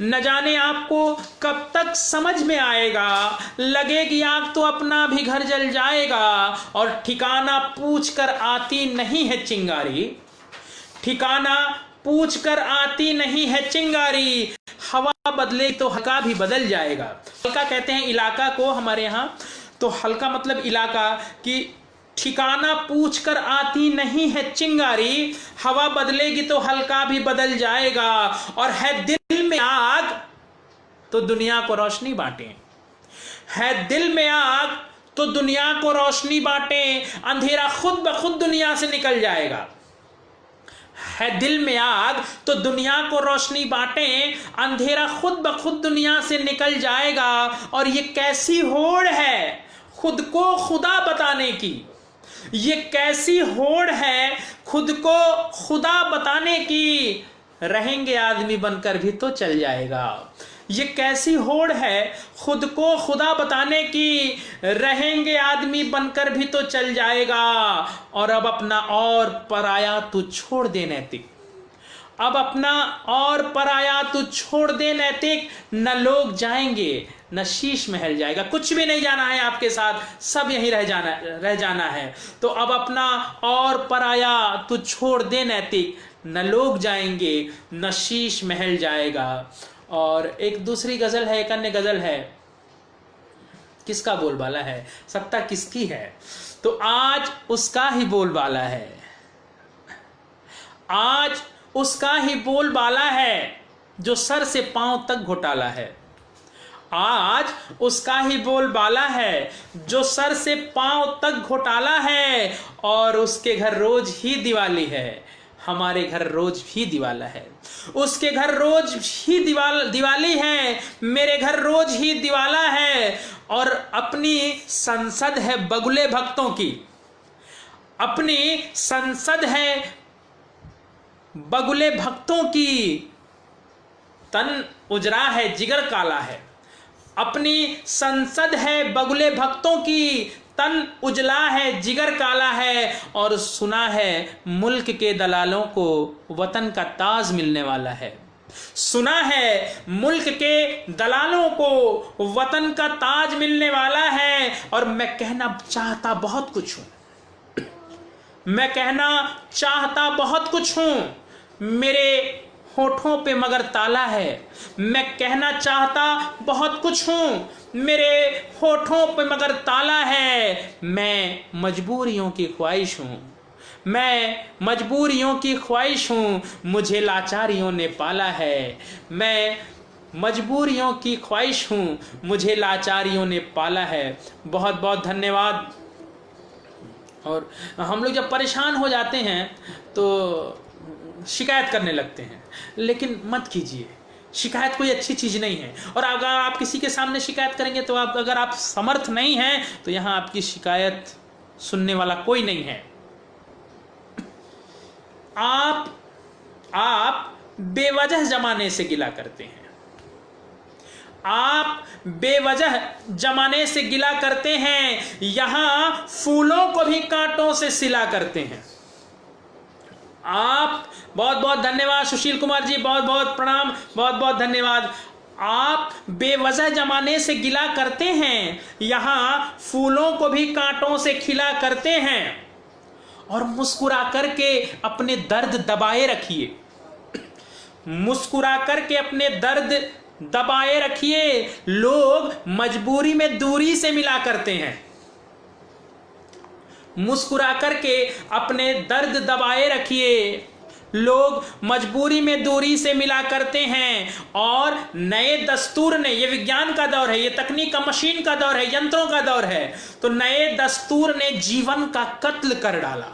न जाने आपको कब तक समझ में आएगा, लगेगी आग तो अपना भी घर जल जाएगा। और ठिकाना पूछ कर आती नहीं है चिंगारी, ठिकाना पूछ कर आती नहीं है चिंगारी। हवा बदले तो हल्का भी बदल जाएगा। हल्का कहते हैं इलाका को हमारे यहाँ, तो हल्का मतलब इलाका। कि ठिकाना पूछ कर आती नहीं है चिंगारी, हवा बदलेगी तो हल्का भी बदल जाएगा। और है दिल में आग तो दुनिया को रोशनी बांटे, है दिल में आग तो दुनिया को रोशनी बांटे। अंधेरा खुद ब खुद दुनिया से निकल जाएगा। है दिल में आग तो दुनिया को रोशनी बांटे, अंधेरा खुद ब खुद दुनिया से निकल जाएगा। और ये कैसी होड़ है खुद को खुदा बताने की, ये कैसी होड़ है खुद को खुदा बताने की। रहेंगे आदमी बनकर भी तो चल जाएगा। ये कैसी होड़ है खुद को खुदा बताने की, रहेंगे आदमी बनकर भी तो चल जाएगा। और अब अपना और पराया तू छोड़ दे नैतिक, अब अपना और पराया तू छोड़ दे नैतिक, न लोग जाएंगे न शीश महल जाएगा। कुछ भी नहीं जाना है आपके साथ, सब यहीं रह जाना है। तो अब अपना और पराया तू छोड़ दे नैतिक, न लोग जाएंगे न शीश महल जाएगा। और एक दूसरी गजल है, एक अन्य गजल है, किसका बोलबाला है, सत्ता किसकी है, तो आज उसका ही बोलबाला है, आज उसका ही बोलबाला है जो सर से पांव तक घोटाला है। आज उसका ही बोलबाला है जो सर से पांव तक घोटाला है। और उसके घर रोज ही दिवाली है, हमारे घर रोज भी दिवाला है। उसके घर रोज ही दिवाली है, मेरे घर रोज ही दिवाला है। और अपनी संसद है बगुले भक्तों की, अपनी संसद है बगुले भक्तों की, तन उजरा है जिगर काला है। अपनी संसद है बगुले भक्तों की, तन उजला है जिगर काला है। और सुना है मुल्क के दलालों को वतन का ताज मिलने वाला है। सुना है मुल्क के दलालों को वतन का ताज मिलने वाला है। और मैं कहना चाहता बहुत कुछ हूं, मैं कहना चाहता बहुत कुछ हूं, मेरे होठों पे मगर ताला है। मैं कहना चाहता बहुत कुछ हूं, मेरे होठों पे मगर ताला है। मैं मजबूरियों की ख्वाहिश हूं, मैं मजबूरियों की ख्वाहिश हूं, मुझे लाचारियों ने पाला है। मैं मजबूरियों की ख्वाहिश हूं, मुझे लाचारियों ने पाला है। बहुत बहुत धन्यवाद। और हम लोग जब परेशान हो जाते हैं तो शिकायत करने लगते हैं, लेकिन मत कीजिए, शिकायत कोई अच्छी चीज़ नहीं है। और अगर आप किसी के सामने शिकायत करेंगे तो अगर आप समर्थ नहीं हैं तो यहाँ आपकी शिकायत सुनने वाला कोई नहीं है। आप बेवजह जमाने से गिला करते हैं, आप बेवजह जमाने से गिला करते हैं, यहां फूलों को भी कांटों से सिला करते हैं। आप बहुत बहुत धन्यवाद सुशील कुमार जी, बहुत बहुत प्रणाम, बहुत बहुत धन्यवाद। आप बेवजह जमाने से गिला करते हैं, यहां फूलों को भी कांटों से खिला करते हैं। और मुस्कुरा करके अपने दर्द दबाए रखिए, मुस्कुरा करके अपने दर्द दबाए रखिए। लोग मजबूरी में दूरी से मिला करते हैं, मुस्कुरा करके अपने दर्द दबाए रखिए। लोग मजबूरी में दूरी से मिला करते हैं। और नए दस्तूर ने, ये विज्ञान का दौर है, ये तकनीक का, मशीन का दौर है, यंत्रों का दौर है, तो नए दस्तूर ने जीवन का कत्ल कर डाला।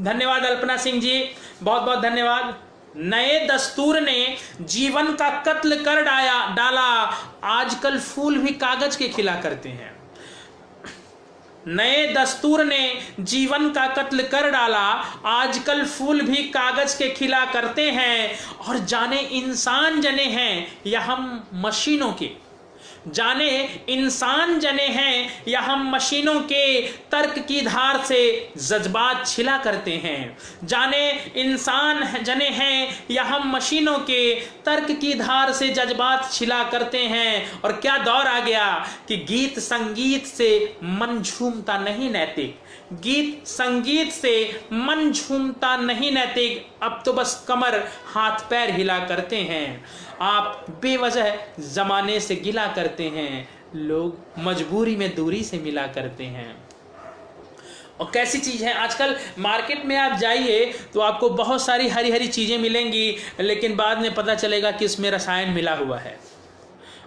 धन्यवाद अल्पना सिंह जी, बहुत बहुत धन्यवाद। नए दस्तूर ने जीवन का कत्ल कर डाला। आजकल फूल भी कागज के खिला करते हैं। नए दस्तूर ने जीवन का कत्ल कर डाला, आजकल फूल भी कागज के खिला करते हैं। और जाने इंसान जने हैं या हम मशीनों के, जाने इंसान जने हैं या हम मशीनों के तर्क की धार से जज्बात छिला करते हैं। जाने इंसान जने हैं या हम मशीनों के तर्क की धार से जज्बात छिला करते हैं। और क्या दौर आ गया कि गीत संगीत से मन झूमता नहीं नैतिक, गीत संगीत से मन झूमता नहीं नैतिक, अब तो बस कमर हाथ पैर हिला करते हैं। आप बेवजह जमाने से गिला करते हैं, लोग मजबूरी में दूरी से मिला करते हैं। और कैसी चीज है, आजकल मार्केट में आप जाइए तो आपको बहुत सारी हरी हरी चीजें मिलेंगी, लेकिन बाद में पता चलेगा कि इसमें रसायन मिला हुआ है।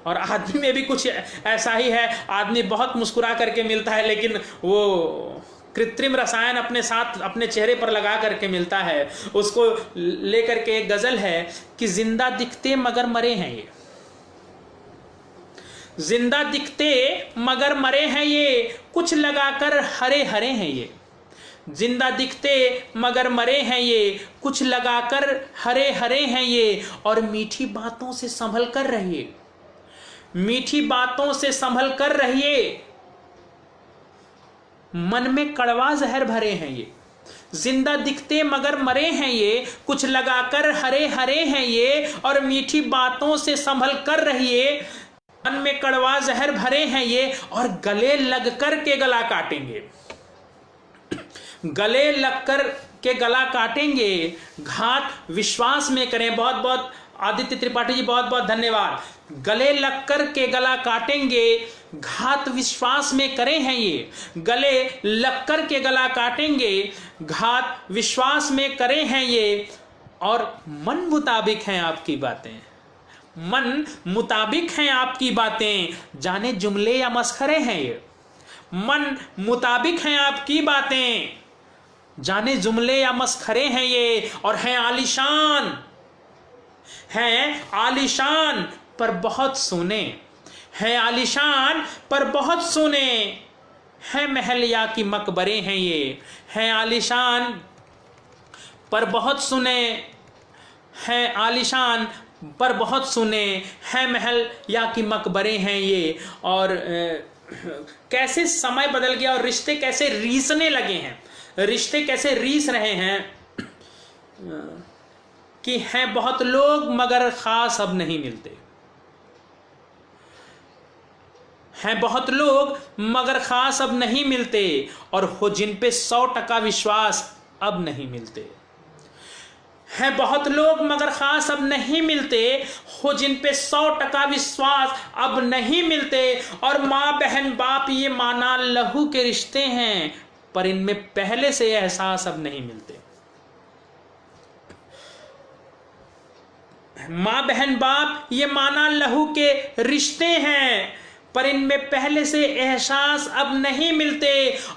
और आदमी में भी कुछ ऐसा ही है, आदमी बहुत मुस्कुरा करके मिलता है, लेकिन वो कृत्रिम रसायन अपने साथ अपने चेहरे पर लगा करके मिलता है। उसको लेकर के एक गजल है कि जिंदा दिखते मगर मरे हैं ये, जिंदा दिखते मगर मरे हैं ये, कुछ लगाकर हरे हरे हैं ये। जिंदा दिखते मगर मरे हैं ये, कुछ लगाकर हरे हरे हैं ये। और मीठी बातों से संभल कर रहिए, मीठी बातों से संभल कर रहिए, मन में कड़वा जहर भरे हैं ये। जिंदा दिखते मगर मरे हैं ये, कुछ लगाकर हरे हरे हैं ये, और मीठी बातों से संभल कर रहिए, मन में कड़वा जहर भरे हैं ये, और गले लग कर के गला काटेंगे, गले लग कर के गला काटेंगे, घात विश्वास में करें। बहुत बहुत आदित्य त्रिपाठी जी बहुत बहुत धन्यवाद। गले लग कर के गला काटेंगे, घात विश्वास में करे हैं ये, गले लग कर के गला काटेंगे, घात विश्वास में करे हैं ये, और मन मुताबिक हैं आपकी बातें, मन मुताबिक हैं आपकी बातें, जाने जुमले या मस्खरे हैं ये, मन मुताबिक हैं आपकी बातें, जाने जुमले या मस्खरे हैं ये, और हैं आलीशान, हैं आलीशान पर बहुत सोने, हैं आलीशान पर बहुत सोने, हैं महलिया की मकबरे हैं ये, हैं आलीशान पर बहुत सुने, हैं आलीशान पर बहुत सुने, हैं महल या की मकबरे हैं ये। और कैसे समय बदल गया और रिश्ते कैसे रीसने लगे हैं, रिश्ते कैसे रीस रहे हैं कि हैं बहुत लोग मगर खास अब नहीं मिलते, हैं बहुत लोग मगर खास अब नहीं मिलते, और हो जिन पे 100% विश्वास अब नहीं मिलते, हैं बहुत लोग मगर खास अब नहीं मिलते, हो जिन पे 100% विश्वास अब नहीं मिलते, और माँ बहन बाप ये माना लहू के रिश्ते हैं, पर इनमें पहले से एहसास अब नहीं मिलते। माँ बहन बाप ये माना लहू के रिश्ते हैं, पर इनमें पहले से एहसास अब नहीं मिलते,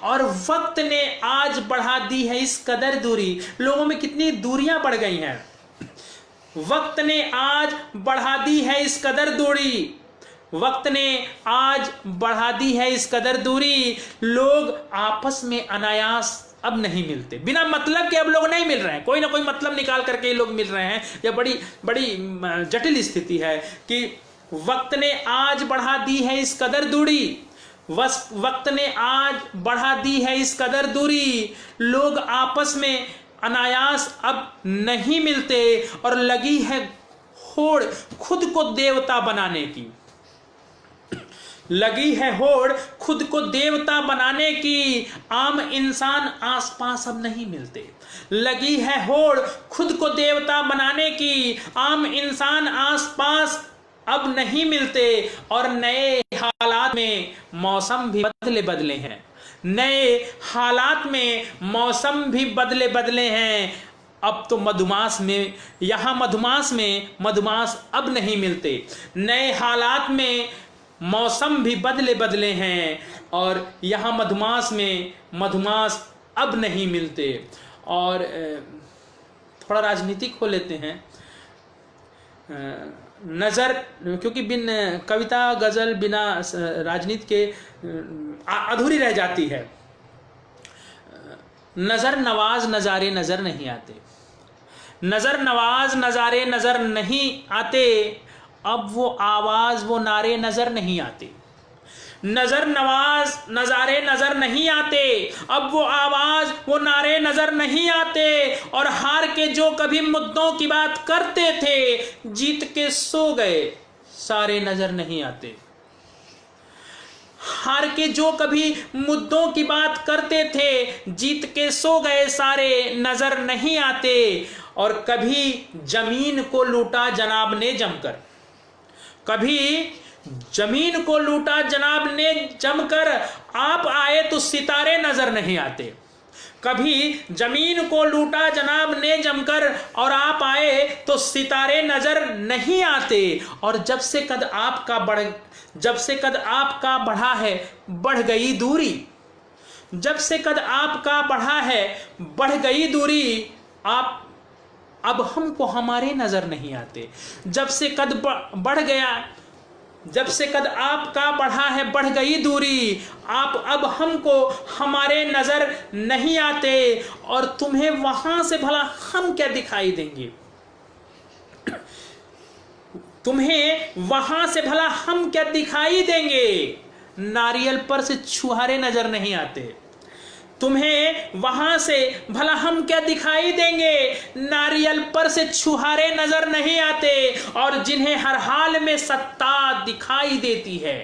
और वक्त ने आज बढ़ा दी है इस कदर दूरी। लोगों में कितनी दूरियां बढ़ गई हैं, वक्त ने आज बढ़ा दी है इस कदर दूरी, वक्त ने आज बढ़ा दी है इस कदर दूरी। लोग आपस में अनायास अब नहीं मिलते, बिना मतलब के अब लोग नहीं मिल रहे हैं, कोई ना कोई मतलब निकाल करके ये लोग मिल रहे हैं। यह बड़ी बड़ी जटिल स्थिति है कि वक्त ने आज बढ़ा दी है इस कदर दूरी, वक्त ने आज बढ़ा दी है इस कदर दूरी। लोग आपस में अनायास अब नहीं मिलते, और लगी है होड़ खुद को देवता बनाने की, लगी है होड़ खुद को देवता बनाने की। आम इंसान आसपास अब नहीं मिलते, लगी है होड़ खुद को देवता बनाने की। आम इंसान आसपास अब नहीं मिलते, और नए हालात में मौसम भी बदले बदले हैं, नए हालात में मौसम भी बदले बदले हैं। अब तो मधुमास में, यहाँ मधुमास में मधुमास अब नहीं मिलते, नए हालात में मौसम भी बदले बदले हैं, और यहाँ मधुमास में मधुमास अब नहीं मिलते। और थोड़ा राजनीतिक हो लेते हैं, नज़र, क्योंकि बिन कविता गज़ल बिना राजनीति के अधूरी रह जाती है। नज़र नवाज नज़ारे नज़र नहीं आते, नज़र नवाज नज़ारे नज़र नहीं आते, अब वो आवाज़ वो नारे नज़र नहीं आते। नज़र नवाज नज़ारे नज़र नहीं आते, अब वो आवाज़ वो नारे नज़र नहीं आते, और हार के जो कभी मुद्दों की बात करते थे, जीत के सो गए सारे नज़र नहीं आते। हार के जो कभी मुद्दों की बात करते थे, जीत के सो गए सारे नज़र नहीं आते। और कभी जमीन को लूटा जनाब ने जमकर, कभी जमीन को लूटा जनाब ने जमकर, आप आए तो सितारे नजर नहीं आते। कभी जमीन को लूटा जनाब ने जमकर, और आप आए तो सितारे नजर नहीं आते। और जब से कद आपका बढ़ा है बढ़ गई दूरी, जब से कद आपका बढ़ा है बढ़ गई दूरी, आप अब हमको हमारे नजर नहीं आते। जब से कद बढ़ गया, जब से कद आपका बढ़ा है बढ़ गई दूरी, आप अब हमको हमारे नजर नहीं आते। और तुम्हें वहां से भला हम क्या दिखाई देंगे, तुम्हें वहां से भला हम क्या दिखाई देंगे। नारियल पर से छुहारे नजर नहीं आते, तुम्हें वहां से भला हम क्या दिखाई देंगे? नारियल पर से छुहारे नजर नहीं आते। और जिन्हें हर हाल में सत्ता दिखाई देती है,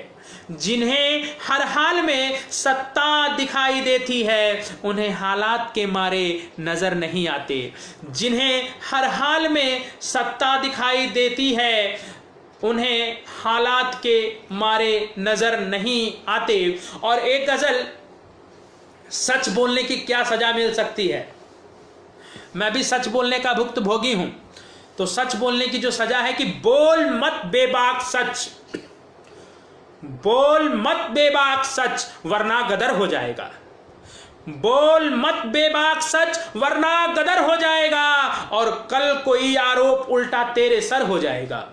जिन्हें हर हाल में सत्ता दिखाई देती है, उन्हें हालात के मारे नजर नहीं आते। जिन्हें हर हाल में सत्ता दिखाई देती है, उन्हें हालात के मारे नजर नहीं आते। और एक गजल, सच बोलने की क्या सजा मिल सकती है? मैं भी सच बोलने का भुक्तभोगी हूं। तो सच बोलने की जो सजा है कि बोल मत बेबाक सच, बोल मत बेबाक सच वरना गदर हो जाएगा। बोल मत बेबाक सच वरना गदर हो जाएगा, और कल कोई आरोप उल्टा तेरे सर हो जाएगा।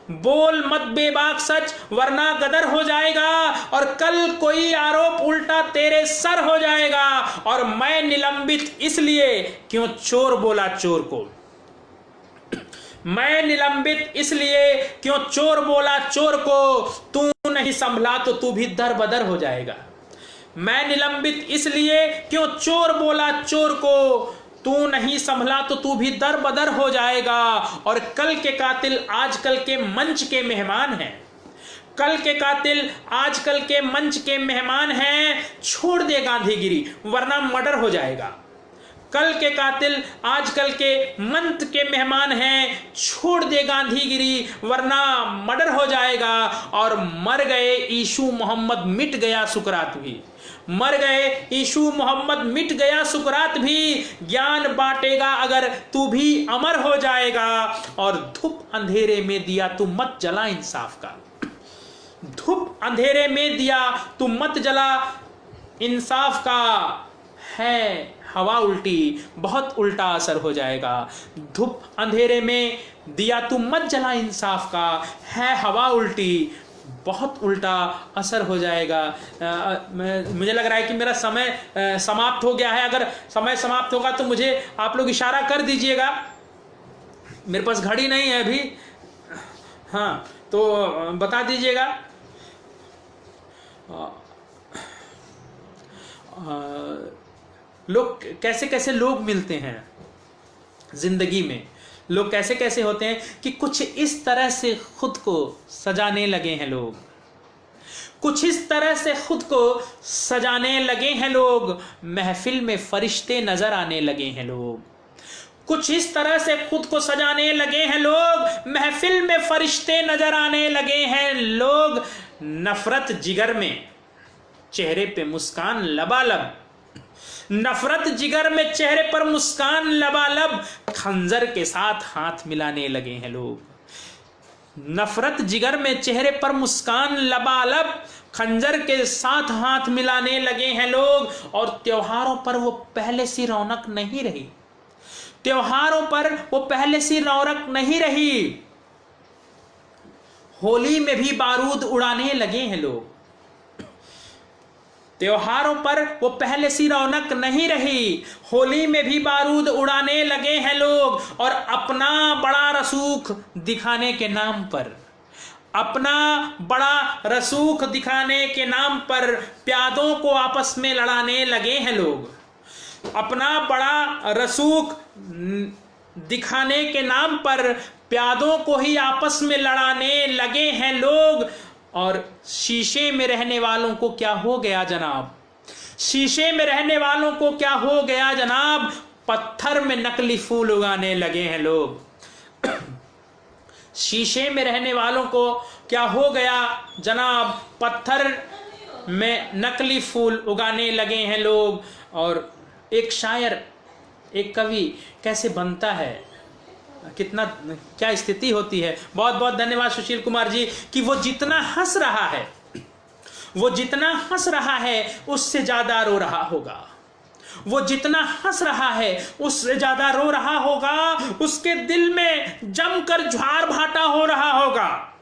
बोल मत बेबाक सच वरना गदर हो जाएगा, और कल कोई आरोप उल्टा तेरे सर हो जाएगा। और मैं निलंबित इसलिए क्यों चोर बोला चोर को, मैं निलंबित इसलिए क्यों चोर बोला चोर को, तू नहीं संभला तो तू भी दर बदर हो जाएगा। मैं निलंबित इसलिए क्यों चोर बोला चोर को, तू नहीं संभला तो तू भी दर बदर हो जाएगा। और कल के कातिल आजकल के मंच के मेहमान हैं, कल के कातिल आजकल के मंच के मेहमान हैं। छोड़ दे गांधीगिरी वरना मर्डर हो जाएगा। कल के कातिल आजकल के मंच के मेहमान हैं। छोड़ दे गांधीगिरी वरना मर्डर हो जाएगा। और मर गए यीशु मोहम्मद, मिट गया सुकरात भी, मर गए यीशु मोहम्मद, मिट गया सुकरात भी। ज्ञान बांटेगा अगर तू भी अमर हो जाएगा। और धूप अंधेरे में दिया तू मत जला इंसाफ का, धूप अंधेरे में दिया तू मत जला इंसाफ का। है हवा उल्टी, बहुत उल्टा असर हो जाएगा। धूप अंधेरे में दिया तू मत जला इंसाफ का, है हवा उल्टी, बहुत उल्टा असर हो जाएगा। मुझे लग रहा है कि मेरा समय समाप्त हो गया है। अगर समय समाप्त होगा तो मुझे आप लोग इशारा कर दीजिएगा। मेरे पास घड़ी नहीं है अभी, हाँ तो बता दीजिएगा। लोग कैसे कैसे लोग मिलते हैं जिंदगी में, लोग कैसे कैसे होते हैं कि कुछ इस तरह से खुद को सजाने लगे हैं लोग, कुछ इस तरह से खुद को सजाने लगे हैं लोग। महफिल में फरिश्ते नजर आने लगे हैं लोग, कुछ इस तरह से खुद को सजाने लगे हैं लोग। महफिल में फरिश्ते नजर आने लगे हैं लोग। नफरत जिगर में, चेहरे पे मुस्कान लबालब, नफरत जिगर में चेहरे पर मुस्कान लबालब। खंजर के साथ हाथ मिलाने लगे हैं लोग। नफरत जिगर में चेहरे पर मुस्कान लबालब, खंजर के साथ हाथ मिलाने लगे हैं लोग। और त्योहारों पर वो पहले सी रौनक नहीं रही, त्योहारों पर वो पहले सी रौनक नहीं रही। होली में भी बारूद उड़ाने लगे हैं लोग, त्योहारों पर वो पहले सी रौनक नहीं रही। होली में भी बारूद उड़ाने लगे हैं लोग। और अपना बड़ा रसूख दिखाने के नाम पर, अपना बड़ा रसूख दिखाने के नाम पर प्यादों को आपस में लड़ाने लगे हैं लोग। अपना बड़ा रसूख दिखाने के नाम पर प्यादों को ही आपस में लड़ाने लगे हैं लोग। और शीशे में रहने वालों को क्या हो गया जनाब, शीशे में रहने वालों को क्या हो गया जनाब। पत्थर में नकली फूल उगाने लगे हैं लोग। शीशे में रहने वालों को क्या हो गया जनाब, पत्थर में नकली फूल उगाने लगे हैं लोग। और एक शायर, एक कवि कैसे बनता है, कितना क्या स्थिति होती है। बहुत बहुत धन्यवाद सुशील कुमार जी कि वो जितना हंस रहा है, वो जितना हंस रहा है उससे ज्यादा रो रहा होगा, वो जितना हंस रहा है उससे ज्यादा रो रहा होगा। उसके दिल में जमकर ज्वार भाटा हो रहा होगा।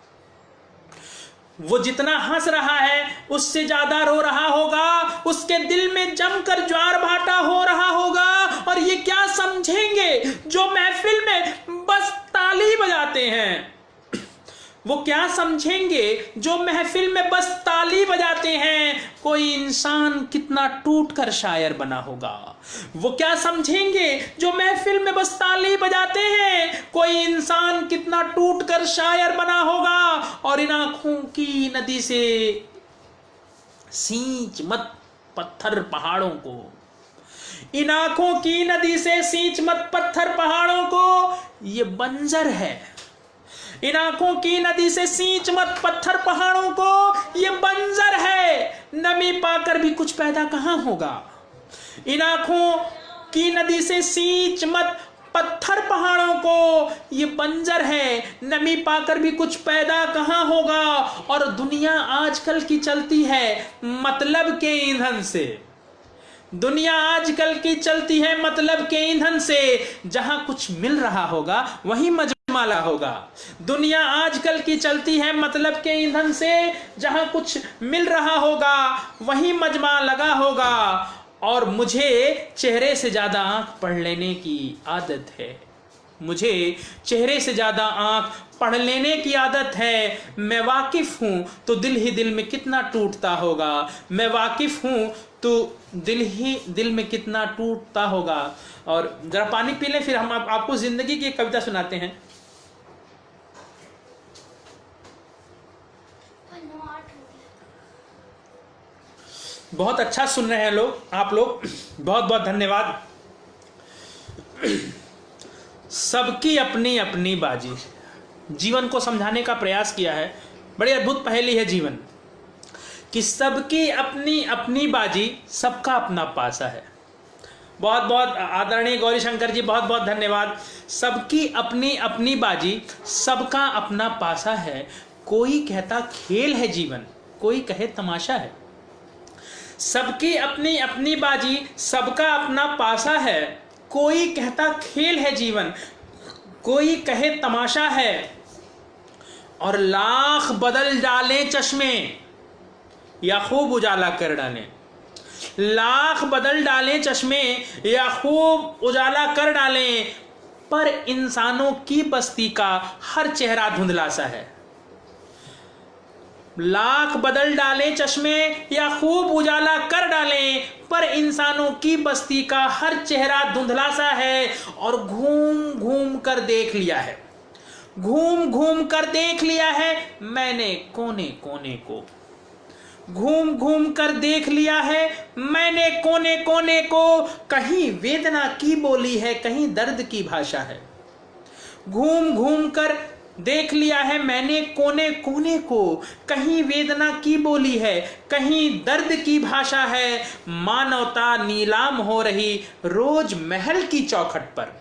वो जितना हंस रहा है उससे ज्यादा रो रहा होगा, उसके दिल में जमकर ज्वार भाटा हो रहा होगा। और ये क्या समझेंगे जो महफिल में बस ताली बजाते हैं, वो क्या समझेंगे जो महफिल में बस ताली बजाते हैं, कोई इंसान कितना टूट कर शायर बना होगा। वो क्या समझेंगे जो महफिल में बस ताली बजाते हैं, कोई इंसान कितना टूट कर शायर बना होगा। और इन आंखों की नदी से सींच मत पत्थर पहाड़ों को, इन आंखों की नदी से सींच मत पत्थर पहाड़ों को, ये बंजर है। इन आंखों की नदी से सींच मत पत्थर पहाड़ों को, ये बंजर है। नमी पाकर भी कुछ पैदा कहां होगा। इन आंखों की नदी से सींच मत पत्थर पहाड़ों को, ये बंजर है। नमी पाकर भी कुछ पैदा कहां होगा। और दुनिया आजकल की चलती है मतलब के ईंधन से। दुनिया आजकल की चलती है मतलब के ईंधन से। जहां कुछ मिल रहा होगा वहीं मजमाला होगा। दुनिया आजकल की चलती है मतलब के ईंधन से। जहां कुछ मिल रहा होगा वहीं मजमा लगा होगा। और मुझे चेहरे से ज्यादा आंख पढ़ लेने की आदत है। मुझे चेहरे से ज्यादा आंख पढ़ लेने की आदत है। मैं वाकिफ हूं तो दिल ही दिल में कितना टूटता होगा। मैं वाकिफ हूं तो दिल ही दिल में कितना टूटता होगा। और जरा पानी पी लें, फिर हम आपको जिंदगी की एक कविता सुनाते हैं। बहुत अच्छा सुन रहे हैं लोग, आप लोग, बहुत बहुत धन्यवाद। सबकी अपनी अपनी बाजी, जीवन को समझाने का प्रयास किया है। बड़ी अद्भुत पहेली है जीवन कि सबकी अपनी अपनी बाजी, सबका अपना पासा है। बहुत बहुत आदरणीय गौरी शंकर जी, बहुत बहुत धन्यवाद। सबकी अपनी अपनी बाजी, सबका अपना पासा है। कोई कहता खेल है जीवन, कोई कहे तमाशा है। सबकी अपनी अपनी बाजी, सबका अपना पासा है। कोई कहता खेल है जीवन, कोई कहे तमाशा है। और लाख बदल डाले चश्मे या खूब उजाला कर डालें, लाख बदल डालें चश्मे या खूब उजाला कर डालें, पर इंसानों की बस्ती का हर चेहरा धुंधला सा है। लाख बदल डालें चश्मे या खूब उजाला कर डालें, पर इंसानों की बस्ती का हर चेहरा धुंधला सा है। और घूम घूम कर देख लिया है, घूम घूम कर देख लिया है मैंने कोने कोने को। घूम घूम कर देख लिया है मैंने कोने कोने को। कहीं वेदना की बोली है, कहीं दर्द की भाषा है। घूम घूम कर देख लिया है मैंने कोने कोने को। कहीं वेदना की बोली है, कहीं दर्द की भाषा है। मानवता नीलाम हो रही रोज महल की चौखट पर।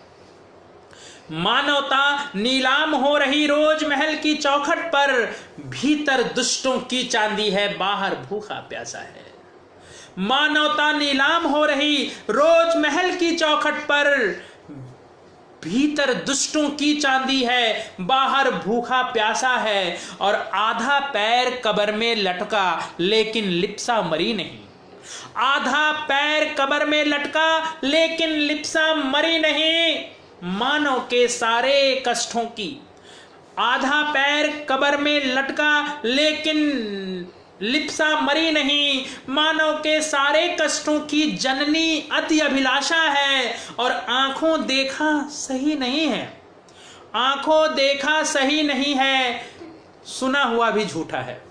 मानवता नीलाम हो रही रोज महल की चौखट पर। भीतर दुष्टों की चांदी है, बाहर भूखा प्यासा है। मानवता नीलाम हो रही रोज महल की चौखट पर। भीतर दुष्टों की चांदी है, बाहर भूखा प्यासा है। और आधा पैर कब्र में लटका लेकिन लिप्सा मरी नहीं। आधा पैर कब्र में लटका लेकिन लिप्सा मरी नहीं। मानव के सारे कष्टों की, आधा पैर कब्र में लटका लेकिन लिप्सा मरी नहीं। मानव के सारे कष्टों की जननी अति अभिलाषा है। और आंखों देखा सही नहीं है, आंखों देखा सही नहीं है, सुना हुआ भी झूठा है।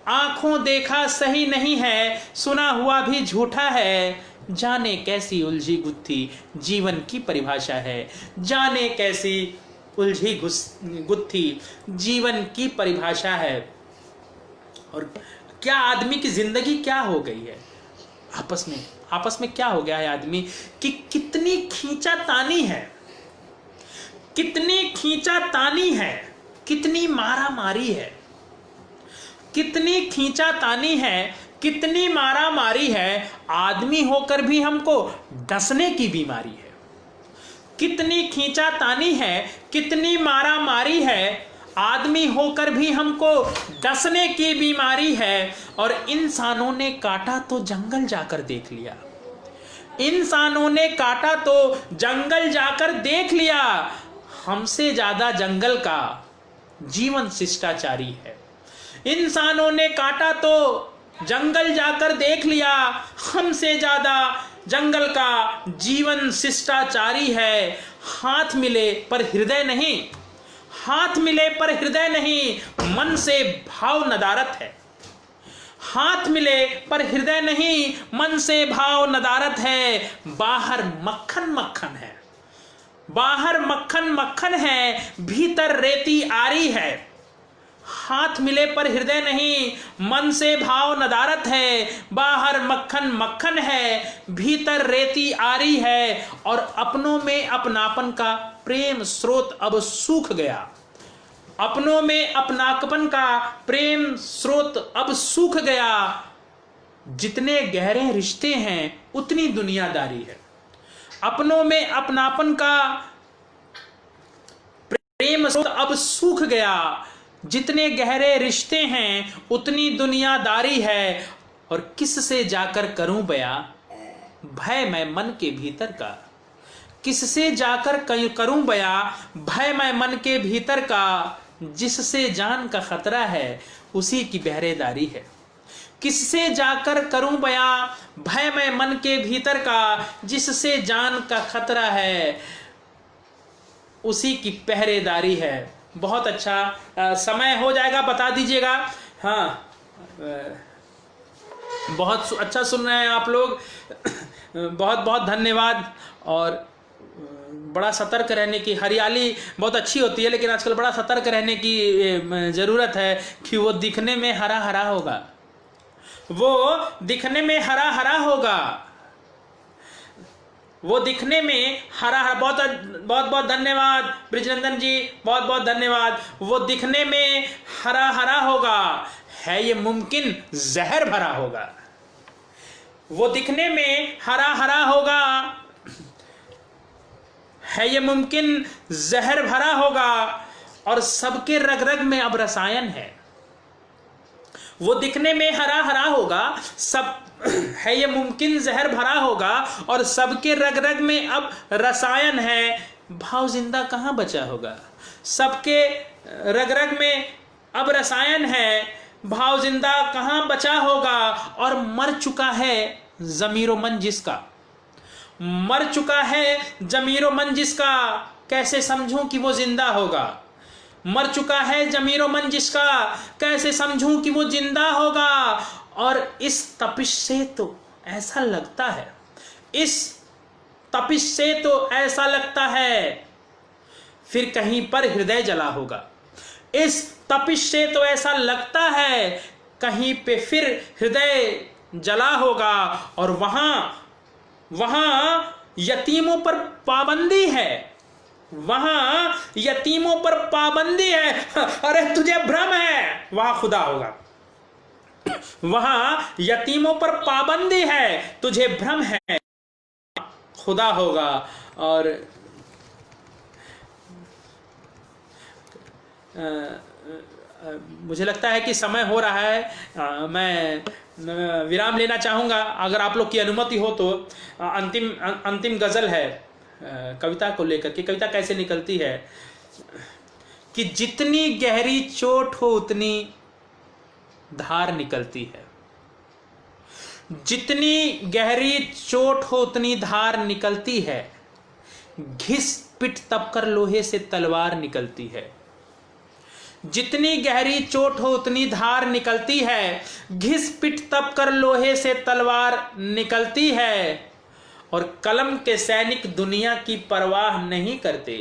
आंखों देखा सही नहीं है, सुना हुआ भी झूठा है। जाने कैसी उलझी गुत्थी जीवन की परिभाषा है। जाने कैसी उलझी गुत्थी जीवन की परिभाषा है। और क्या आदमी की जिंदगी क्या हो गई है, आपस में क्या हो गया है आदमी कि कितनी खींचातानी है, कितनी खींचातानी है, कितनी मारा मारी है, कितनी खींचातानी है, कितनी मारा मारी है। आदमी होकर भी हमको डसने की बीमारी है। कितनी खींचातानी है, कितनी मारा मारी है। आदमी होकर भी हमको डसने की बीमारी है। और इंसानों ने काटा तो जंगल जाकर देख लिया, इंसानों ने काटा तो जंगल जाकर देख लिया। हमसे ज्यादा जंगल का जीवन शिष्टाचारी है। इंसानों ने काटा तो जंगल जाकर देख लिया, हमसे ज्यादा जंगल का जीवन शिष्टाचारी है। हाथ मिले पर हृदय नहीं, हाथ मिले पर हृदय नहीं, मन से भाव नदारत है। हाथ मिले पर हृदय नहीं, मन से भाव नदारत है। बाहर मक्खन मक्खन है, बाहर मक्खन मक्खन है, भीतर रेती आरी है। हाथ मिले पर हृदय नहीं, मन से भाव नदारत है। बाहर मक्खन मक्खन है, भीतर रेती आरी है। और अपनों में अपनापन का प्रेम स्रोत अब सूख गया, अपनों में अपनापन का प्रेम स्रोत अब सूख गया। जितने गहरे रिश्ते हैं उतनी दुनियादारी है। अपनों में अपनापन का प्रेम स्रोत अब सूख गया, जितने गहरे रिश्ते हैं उतनी दुनियादारी है। और किससे जाकर करूं बयां भय मैं मन के भीतर का, किससे जाकर करूं बयां भय मैं मन के भीतर का। जिससे जान का खतरा है उसी की पहरेदारी है। किससे जाकर करूं बयां भय मैं मन के भीतर का, जिससे जान का खतरा है उसी की पहरेदारी है। बहुत अच्छा समय हो जाएगा, बता दीजिएगा। हाँ, बहुत अच्छा सुन रहे हैं आप लोग, बहुत बहुत धन्यवाद। और बड़ा सतर्क रहने की, हरियाली बहुत अच्छी होती है लेकिन आजकल बड़ा सतर्क रहने की ज़रूरत है कि वो दिखने में हरा हरा होगा, वो दिखने में हरा हरा होगा, वो दिखने में हरा हरा। बहुत बहुत बहुत धन्यवाद ब्रिजनंदन जी, बहुत बहुत धन्यवाद। वो दिखने में हरा हरा होगा, है ये मुमकिन जहर भरा होगा। वो दिखने में हरा हरा होगा, है ये मुमकिन जहर भरा होगा। और सबके रग रग में अब रसायन है। वो दिखने में हरा हरा होगा, सब है ये मुमकिन जहर भरा होगा। और सबके रग रग में अब रसायन है, भाव जिंदा कहाँ बचा होगा। सबके रग रग में अब रसायन है, भाव जिंदा कहाँ बचा होगा। और मर चुका है जमीरो मन जिसका, मर चुका है जमीरो मन जिसका, कैसे समझूं कि वो जिंदा होगा। मर चुका है जमीरो मन जिसका, कैसे समझूं कि वो जिंदा होगा। और इस तपिश से तो ऐसा लगता है, इस तपिश से तो ऐसा लगता है फिर कहीं पर हृदय जला होगा। इस तपिश से तो ऐसा लगता है कहीं पे फिर हृदय जला होगा। और वहां यतीमों पर पाबंदी है, वहां यतीमों पर पाबंदी है। अरे तुझे भ्रम है, वहां खुदा होगा। वहां यतीमों पर पाबंदी है, तुझे भ्रम है, खुदा होगा। और मुझे लगता है कि समय हो रहा है, मैं विराम लेना चाहूँगा अगर आप लोग की अनुमति हो तो। अंतिम गज़ल है कविता को लेकर कि कविता कैसे निकलती है कि जितनी गहरी चोट हो उतनी धार निकलती है, जितनी गहरी चोट हो उतनी धार निकलती है। घिस पिट तब कर लोहे से तलवार निकलती है। जितनी गहरी चोट हो उतनी धार निकलती है, घिस पिट तब कर लोहे से तलवार निकलती है। और कलम के सैनिक दुनिया की परवाह नहीं करते,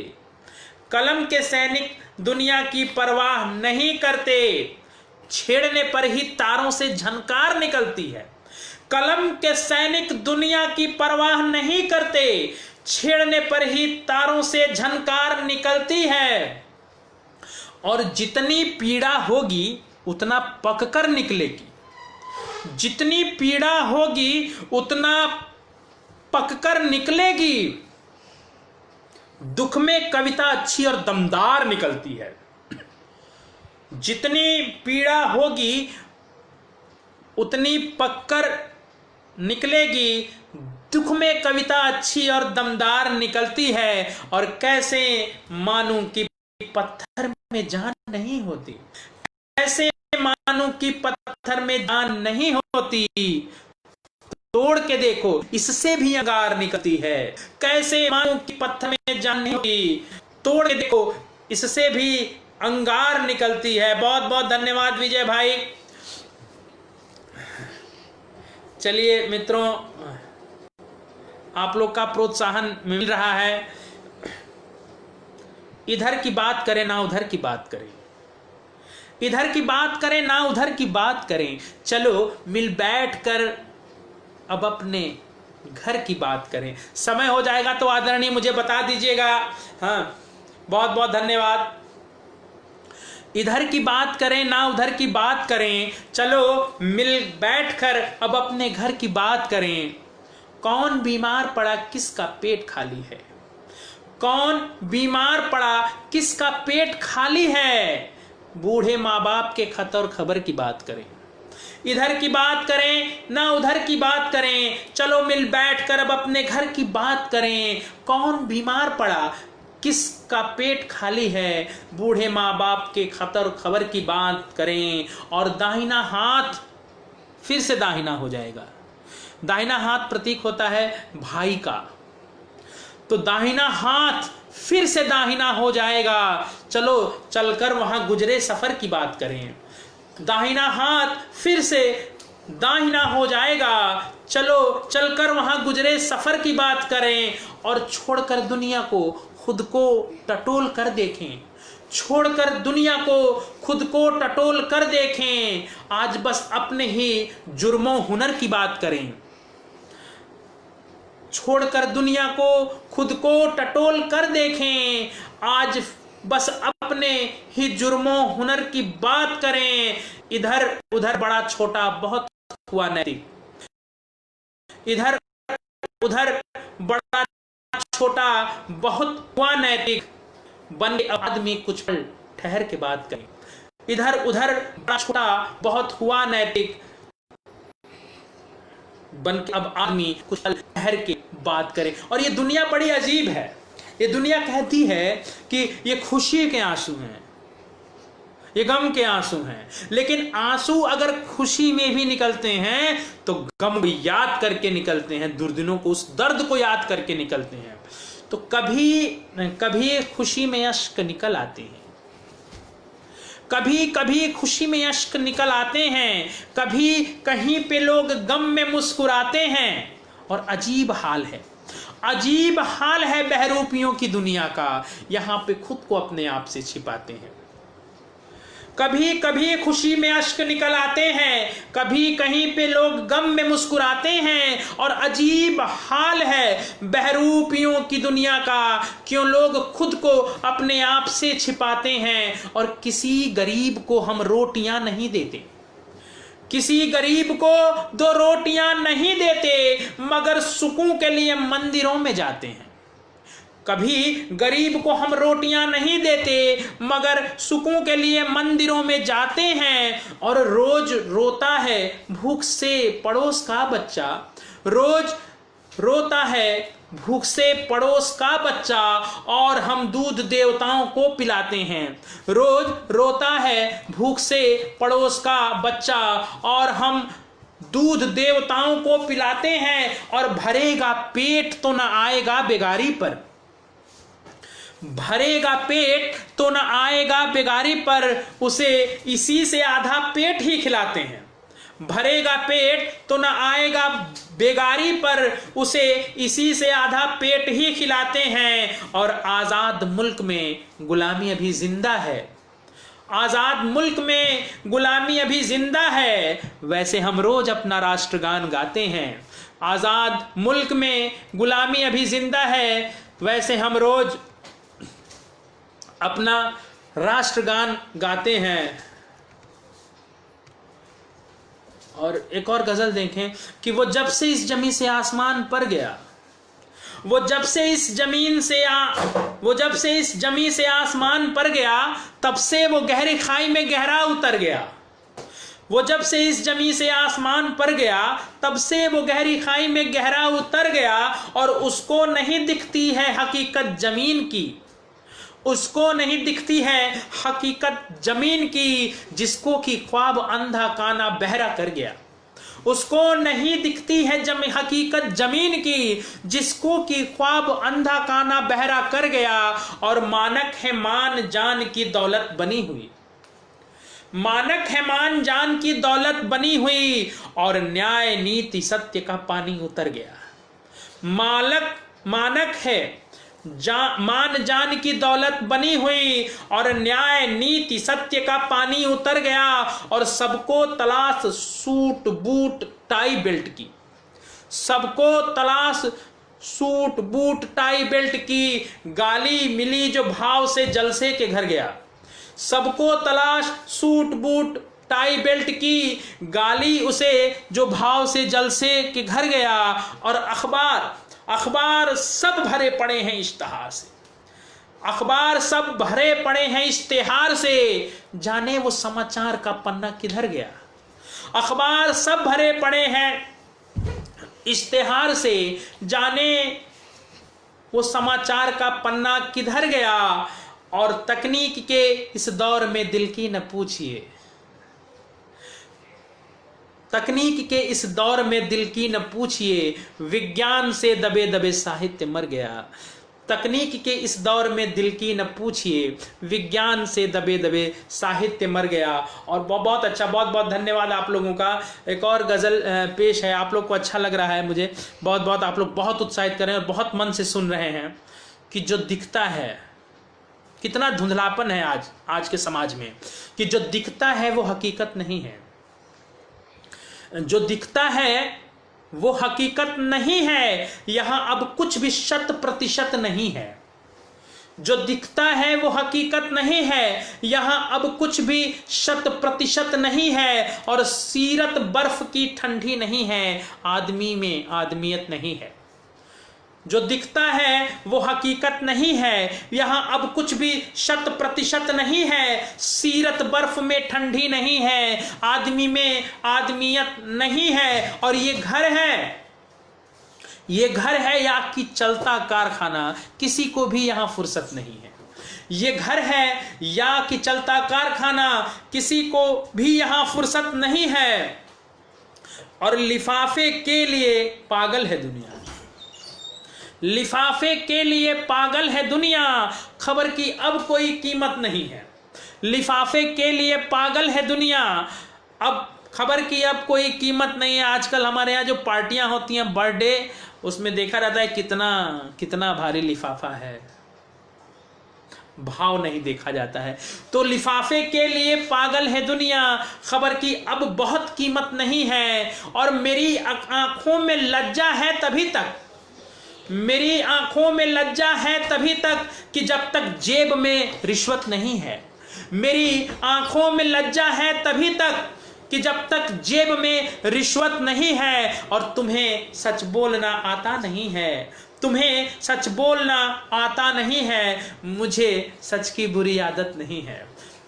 कलम के सैनिक दुनिया की परवाह नहीं करते। छेड़ने पर ही तारों से झनकार निकलती है। कलम के सैनिक दुनिया की परवाह नहीं करते, छेड़ने पर ही तारों से झनकार निकलती है। और जितनी पीड़ा होगी उतना पककर निकलेगी, जितनी पीड़ा होगी उतना पककर निकलेगी। दुख में कविता अच्छी और दमदार निकलती है। जितनी पीड़ा होगी उतनी पककर निकलेगी। दुख में कविता अच्छी और दमदार निकलती है। और कैसे मानूं कि पत्थर में जान नहीं होती, कैसे मानूं कि पत्थर में जान नहीं होती, तोड़ के देखो इससे भी अंगार निकलती है। कैसे मानूं कि पत्थर में जान नहीं होती, तोड़ के देखो इससे भी अंगार निकलती है। बहुत बहुत धन्यवाद विजय भाई। चलिए मित्रों, आप लोग का प्रोत्साहन मिल रहा है। इधर की बात करें ना उधर की बात करें, इधर की बात करें ना उधर की बात करें, चलो मिल बैठ कर अब अपने घर की बात करें। समय हो जाएगा तो आदरणीय मुझे बता दीजिएगा। हाँ, बहुत बहुत धन्यवाद। इधर की बात करें ना उधर की बात करें, चलो मिल बैठकर अब अपने घर की बात करें। कौन बीमार पड़ा किसका पेट खाली है, कौन बीमार पड़ा किसका पेट खाली है, बूढ़े माँ बाप के खत और खबर की बात करें। इधर की बात करें ना उधर की बात करें, चलो मिल बैठकर अब अपने घर की बात करें। कौन बीमार पड़ा किसका पेट खाली है, बूढ़े माँ बाप के खत और खबर की बात करें। और दाहिना हाथ फिर से दाहिना हो जाएगा। दाहिना हाथ प्रतीक होता है भाई का, तो दाहिना हाथ फिर से दाहिना हो जाएगा। चलो चलकर वहां गुजरे सफर की बात करें। दाहिना हाथ फिर से दाहिना हो जाएगा। चलो चलकर वहां गुजरे सफर की बात करें। और छोड़कर दुनिया को खुद को टटोल कर देखें, छोड़कर दुनिया को खुद को टटोल कर देखें। आज बस अपने ही जुर्मों हुनर की बात करें। छोड़कर दुनिया को खुद को टटोल कर देखें। आज बस अपने ही जुर्मों हुनर की बात करें। इधर उधर बड़ा छोटा बहुत हुआ नैतिक, इधर उधर बड़ा छोटा बहुत हुआ नैतिक, बन के आदमी कुछ पल ठहर के बात करें। इधर उधर बड़ा छोटा बहुत हुआ नैतिक, बन के अब आदमी कुछ पल ठहर के बात करे। और ये दुनिया बड़ी अजीब है। ये दुनिया कहती है कि ये खुशी के आंसू हैं, ये गम के आंसू हैं, लेकिन आंसू अगर खुशी में भी निकलते हैं तो गम को याद करके निकलते हैं, दुर्दिनों को, उस दर्द को याद करके निकलते हैं। तो कभी कभी खुशी में अश्क निकल आते हैं, कभी कभी खुशी में अश्क निकल आते हैं, कभी कहीं पे लोग गम में मुस्कुराते हैं। और अजीब हाल है, अजीब हाल है बहरूपियों की दुनिया का। यहां पे खुद को अपने आप से छिपाते हैं। कभी कभी खुशी में अश्क निकल आते हैं, कभी कहीं पे लोग गम में मुस्कुराते हैं। और अजीब हाल है बहरूपियों की दुनिया का, क्यों लोग खुद को अपने आप से छिपाते हैं। और किसी गरीब को हम रोटियां नहीं देते, किसी गरीब को 2 रोटियां नहीं देते, मगर सुकून के लिए मंदिरों में जाते हैं। कभी गरीब को हम रोटियां नहीं देते, मगर सुकून के लिए मंदिरों में जाते हैं। और रोज रोता है भूख से पड़ोस का बच्चा, रोज रोता है भूख से पड़ोस का बच्चा, और हम दूध देवताओं को पिलाते हैं। रोज रोता है भूख से पड़ोस का बच्चा, और हम दूध देवताओं को पिलाते हैं। और भरेगा पेट तो न आएगा बेगारी पर, भरेगा पेट तो न आएगा बेगारी पर, उसे इसी से आधा पेट ही खिलाते हैं। भरेगा पेट तो न आएगा बेगारी पर, उसे इसी से आधा पेट ही खिलाते हैं। और आजाद मुल्क में गुलामी अभी जिंदा है, आजाद मुल्क में गुलामी अभी जिंदा है। वैसे हम रोज अपना राष्ट्रगान गाते हैं। आजाद मुल्क में गुलामी अभी जिंदा है, वैसे हम रोज अपना राष्ट्रगान गाते हैं। और एक और गजल देखें कि वो जब से इस जमी से आसमान पर गया, वो जब से इस जमीन से वो जब से इस जमी से आसमान पर गया, तब से वो गहरी खाई में गहरा उतर गया। वो जब से इस जमी से आसमान पर गया, तब से वो गहरी खाई में गहरा उतर गया। और उसको नहीं दिखती है हकीकत जमीन की, उसको नहीं दिखती है हकीकत जमीन की, जिसको कि ख्वाब अंधा काना बहरा कर गया। उसको नहीं दिखती है हकीकत जमीन की, जिसको कि ख्वाब अंधा काना बहरा कर गया। और मानक है मान जान की दौलत बनी हुई, मानक है मान जान की दौलत बनी हुई, और न्याय नीति सत्य का पानी उतर गया। मानक है मान जान की दौलत बनी हुई, और न्याय नीति सत्य का पानी उतर गया। और सबको तलाश सूट बूट टाई बेल्ट की, सबको तलाश सूट बूट टाई बेल्ट की, गाली मिली जो भाव से जलसे के घर गया। सबको तलाश सूट बूट टाई बेल्ट की, गाली उसे जो भाव से जलसे के घर गया। और अखबार सब भरे पड़े हैं इश्तिहार से, अखबार सब भरे पड़े हैं इश्तिहार से, जाने वो समाचार का पन्ना किधर गया। अखबार सब भरे पड़े हैं इश्तिहार से, जाने वो समाचार का पन्ना किधर गया। और तकनीक के इस दौर में दिल की न पूछिए, तकनीक के इस दौर में दिल की न पूछिए, विज्ञान से दबे दबे साहित्य मर गया। तकनीक के इस दौर में दिल की न पूछिए, विज्ञान से दबे दबे साहित्य मर गया। और बहुत अच्छा, बहुत बहुत धन्यवाद आप लोगों का। एक और गज़ल पेश है, आप लोग को अच्छा लग रहा है मुझे, बहुत बहुत आप लोग बहुत उत्साहित कर रहे हैं और बहुत मन से सुन रहे हैं। कि जो दिखता है, कितना धुंधलापन है आज के समाज में, कि जो दिखता है वो हकीकत नहीं है, जो दिखता है वो हकीकत नहीं है। यहां अब कुछ भी 100% नहीं है। जो दिखता है वो हकीकत नहीं है, यहां अब कुछ भी 100% नहीं है। और सीरत बर्फ की ठंडी नहीं है, आदमी में आदमियत नहीं है। जो दिखता है वो हकीकत नहीं है, यहां अब कुछ भी 100% नहीं है। सीरत बर्फ में ठंडी नहीं है, आदमी में आदमियत नहीं है। और ये घर है, ये घर है या कि चलता कारखाना, किसी को भी यहां फुर्सत नहीं है। ये घर है या कि चलता कारखाना, किसी को भी यहां फुर्सत नहीं है। और लिफाफे के लिए पागल है दुनिया, लिफाफे के लिए पागल है दुनिया, खबर की अब कोई कीमत नहीं है। लिफाफे के लिए पागल है दुनिया, अब खबर की अब कोई कीमत नहीं है। आजकल हमारे यहाँ जो पार्टियां होती हैं बर्थडे, उसमें देखा जाता है कितना भारी लिफाफा है, भाव नहीं देखा जाता है। तो लिफाफे के लिए पागल है दुनिया, खबर की अब बहुत कीमत नहीं है। और मेरी आंखों में लज्जा है तभी तक, मेरी आंखों में लज्जा है तभी तक कि जब तक जेब में रिश्वत नहीं है। मेरी आंखों में लज्जा है तभी तक कि जब तक जेब में रिश्वत नहीं है। और तुम्हें सच बोलना आता नहीं है, तुम्हें सच बोलना आता नहीं है, मुझे सच की बुरी आदत नहीं है।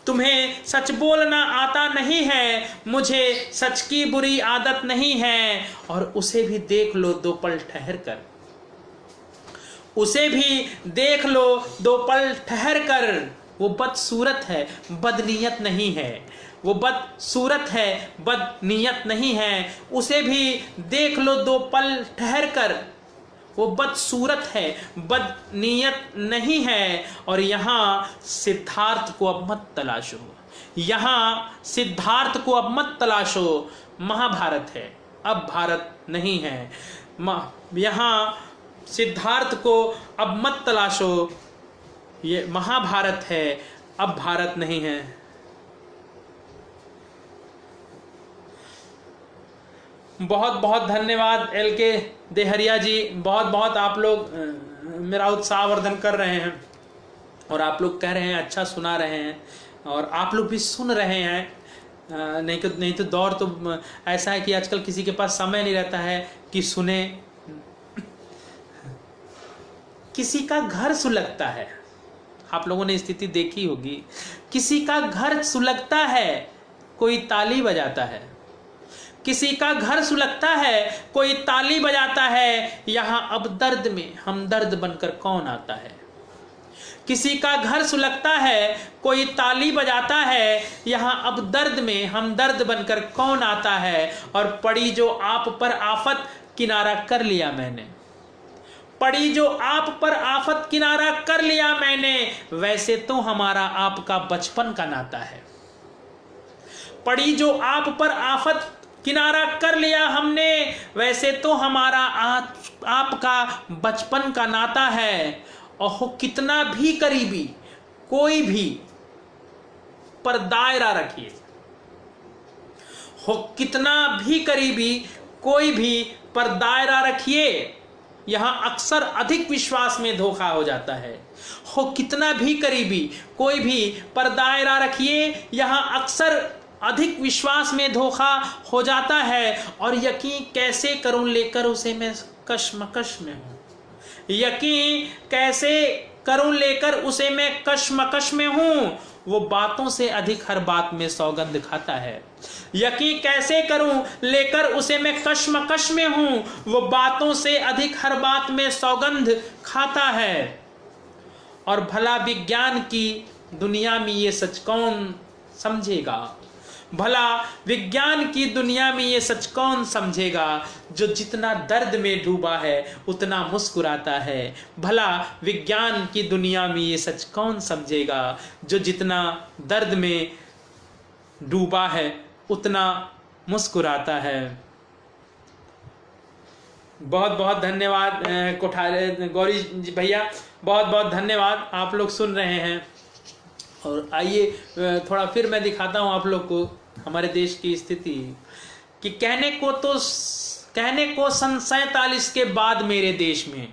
तुम्हें सच बोलना आता नहीं है, मुझे सच की बुरी आदत नहीं है। और उसे भी देख लो दो पल ठहर कर, उसे भी देख लो दो पल ठहर कर, वो बदसूरत है बदनीयत नहीं है, वो बदसूरत है बदनीयत नहीं है। उसे भी देख लो दो पल ठहर कर, वो बदसूरत है बदनीयत नहीं है। और यहाँ सिद्धार्थ को अब मत तलाशो, यहाँ सिद्धार्थ को अब मत तलाशो, महाभारत है अब भारत नहीं है। यहाँ सिद्धार्थ को अब मत तलाशो, ये महाभारत है अब भारत नहीं है। बहुत बहुत धन्यवाद LK देहरिया जी, बहुत बहुत आप लोग मेरा उत्साहवर्धन कर रहे हैं और आप लोग कह रहे हैं अच्छा सुना रहे हैं और आप लोग भी सुन रहे हैं। नहीं तो दौर तो ऐसा है कि आजकल किसी के पास समय नहीं रहता है कि सुने। किसी का घर सुलगता है, आप लोगों ने स्थिति देखी होगी, किसी का घर सुलगता है कोई ताली बजाता है, किसी का घर सुलगता है कोई ताली बजाता है। यहाँ अब दर्द में हमदर्द बनकर कौन आता है, किसी का घर सुलगता है, कोई ताली बजाता है, यहाँ अब दर्द में हम दर्द बनकर कौन आता है। और पड़ी जो आप पर आफत, किनारा कर लिया मैंने। पड़ी जो आप पर आफत, किनारा कर लिया मैंने। वैसे तो हमारा आपका बचपन का नाता है। पड़ी जो आप पर आफत, किनारा कर लिया हमने। वैसे तो हमारा आपका बचपन का नाता है। और कितना भी करीबी कोई भी, पर दायरा रखिए। हो कितना भी करीबी कोई भी, पर दायरा रखिए। यहां अक्सर अधिक विश्वास में धोखा हो जाता है। हो कितना भी करीबी कोई भी, पर दायरा रखिए। यहां अक्सर अधिक विश्वास में धोखा हो जाता है। और यकीन कैसे करूं लेकर उसे मैं कशमकश में हूं। यकीन कैसे करूं लेकर उसे मैं कशमकश में हूं। वो बातों से अधिक हर बात में सौगंध खाता है। यकीन कैसे करूं लेकर उसे मैं कशमकश में हूं। वो बातों से अधिक हर बात में सौगंध खाता है। और भला विज्ञान की दुनिया में ये सच कौन समझेगा। भला विज्ञान की दुनिया में ये सच कौन समझेगा। जो जितना दर्द में डूबा है उतना मुस्कुराता है। भला विज्ञान की दुनिया में ये सच कौन समझेगा। जो जितना दर्द में डूबा है उतना मुस्कुराता है। बहुत बहुत धन्यवाद कोठारे गौरी भैया, बहुत बहुत धन्यवाद। आप लोग सुन रहे हैं। और आइए थोड़ा फिर मैं दिखाता हूं आप लोग को हमारे देश की स्थिति। कि कहने को सन 47 के बाद मेरे देश में,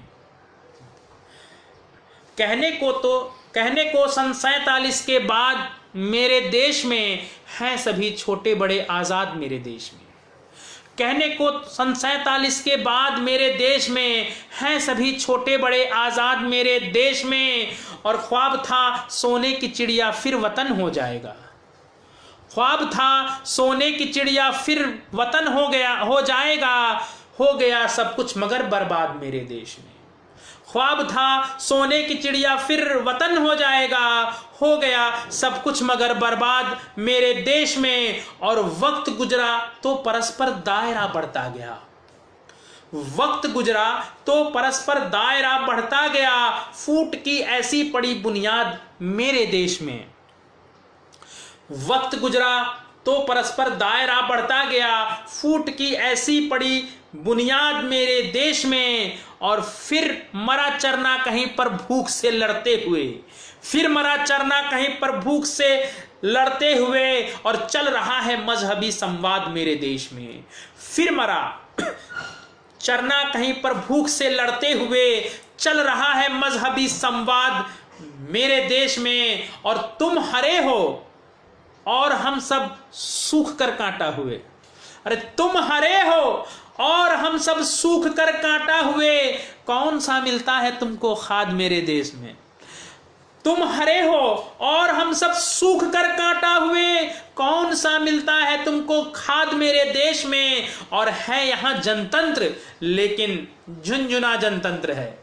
कहने को सन 47 के बाद मेरे देश में हैं सभी छोटे बड़े आजाद मेरे देश में। कहने को सन 47 के बाद मेरे देश में हैं सभी छोटे बड़े आजाद मेरे देश में। और ख्वाब था सोने की चिड़िया फिर वतन हो जाएगा। ख्वाब था सोने की चिड़िया फिर वतन हो जाएगा। हो गया सब कुछ मगर बर्बाद मेरे देश में। ख्वाब था सोने की चिड़िया फिर वतन हो जाएगा। हो गया सब कुछ मगर बर्बाद मेरे देश में। और वक्त गुजरा तो परस्पर दायरा बढ़ता गया। वक्त गुजरा तो परस्पर दायरा बढ़ता गया। फूट की ऐसी पड़ी बुनियाद मेरे देश में। वक्त गुजरा तो परस्पर दायरा बढ़ता गया। फूट की ऐसी पड़ी बुनियाद मेरे देश में। और फिर मरा चरना कहीं पर भूख से लड़ते हुए। फिर मरा चरना कहीं पर भूख से लड़ते हुए। और चल रहा है मजहबी संवाद मेरे देश में। फिर मरा चरना कहीं पर भूख से लड़ते हुए। चल रहा है मजहबी संवाद मेरे देश में। और तुम हरे हो और हम सब सूख कर कांटा हुए। अरे तुम हरे हो और हम सब सूख कर कांटा हुए। कौन सा मिलता है तुमको खाद मेरे देश में। तुम हरे हो और हम सब सूख कर कांटा हुए। कौन सा मिलता है तुमको खाद मेरे देश में। और है यहाँ जनतंत्र लेकिन झुंझुना जनतंत्र है।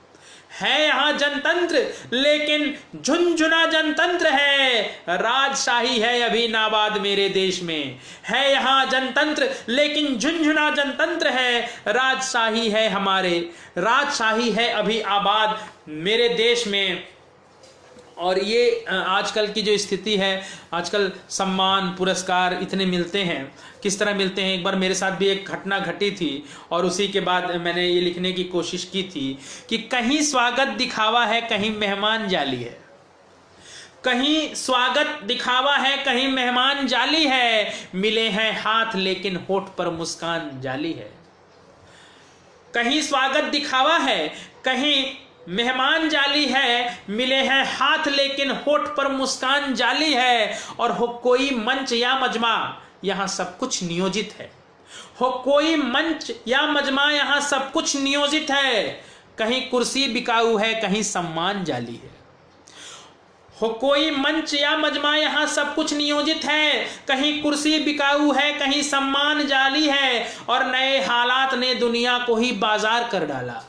यहाँ जनतंत्र लेकिन झुंझुना जनतंत्र है। राजशाही है अभी नाबाद मेरे देश में। है यहाँ जनतंत्र लेकिन झुंझुना जनतंत्र है। राजशाही है राजशाही है अभी आबाद मेरे देश में। और ये आजकल की जो स्थिति है, आजकल सम्मान पुरस्कार इतने मिलते हैं। किस तरह मिलते हैं, एक बार मेरे साथ भी एक घटना घटी थी और उसी के बाद मैंने ये लिखने की कोशिश की थी कि कहीं स्वागत दिखावा है, कहीं मेहमान जाली है। कहीं स्वागत दिखावा है, कहीं मेहमान जाली है। मिले हैं हाथ लेकिन होठ पर मुस्कान जाली है। कहीं स्वागत दिखावा है, कहीं मेहमान जाली है। मिले हैं हाथ लेकिन होठ पर मुस्कान जाली है। और हो कोई मंच या मजमा, यहाँ सब कुछ नियोजित है। हो कोई मंच या मजमा, यहाँ सब कुछ नियोजित है। कहीं कुर्सी बिकाऊ है, कहीं सम्मान जाली है। हो कोई मंच या मजमा, यहाँ सब कुछ नियोजित है। कहीं कुर्सी बिकाऊ है, कहीं सम्मान जाली है। और नए हालात ने दुनिया को ही बाजार कर डाला।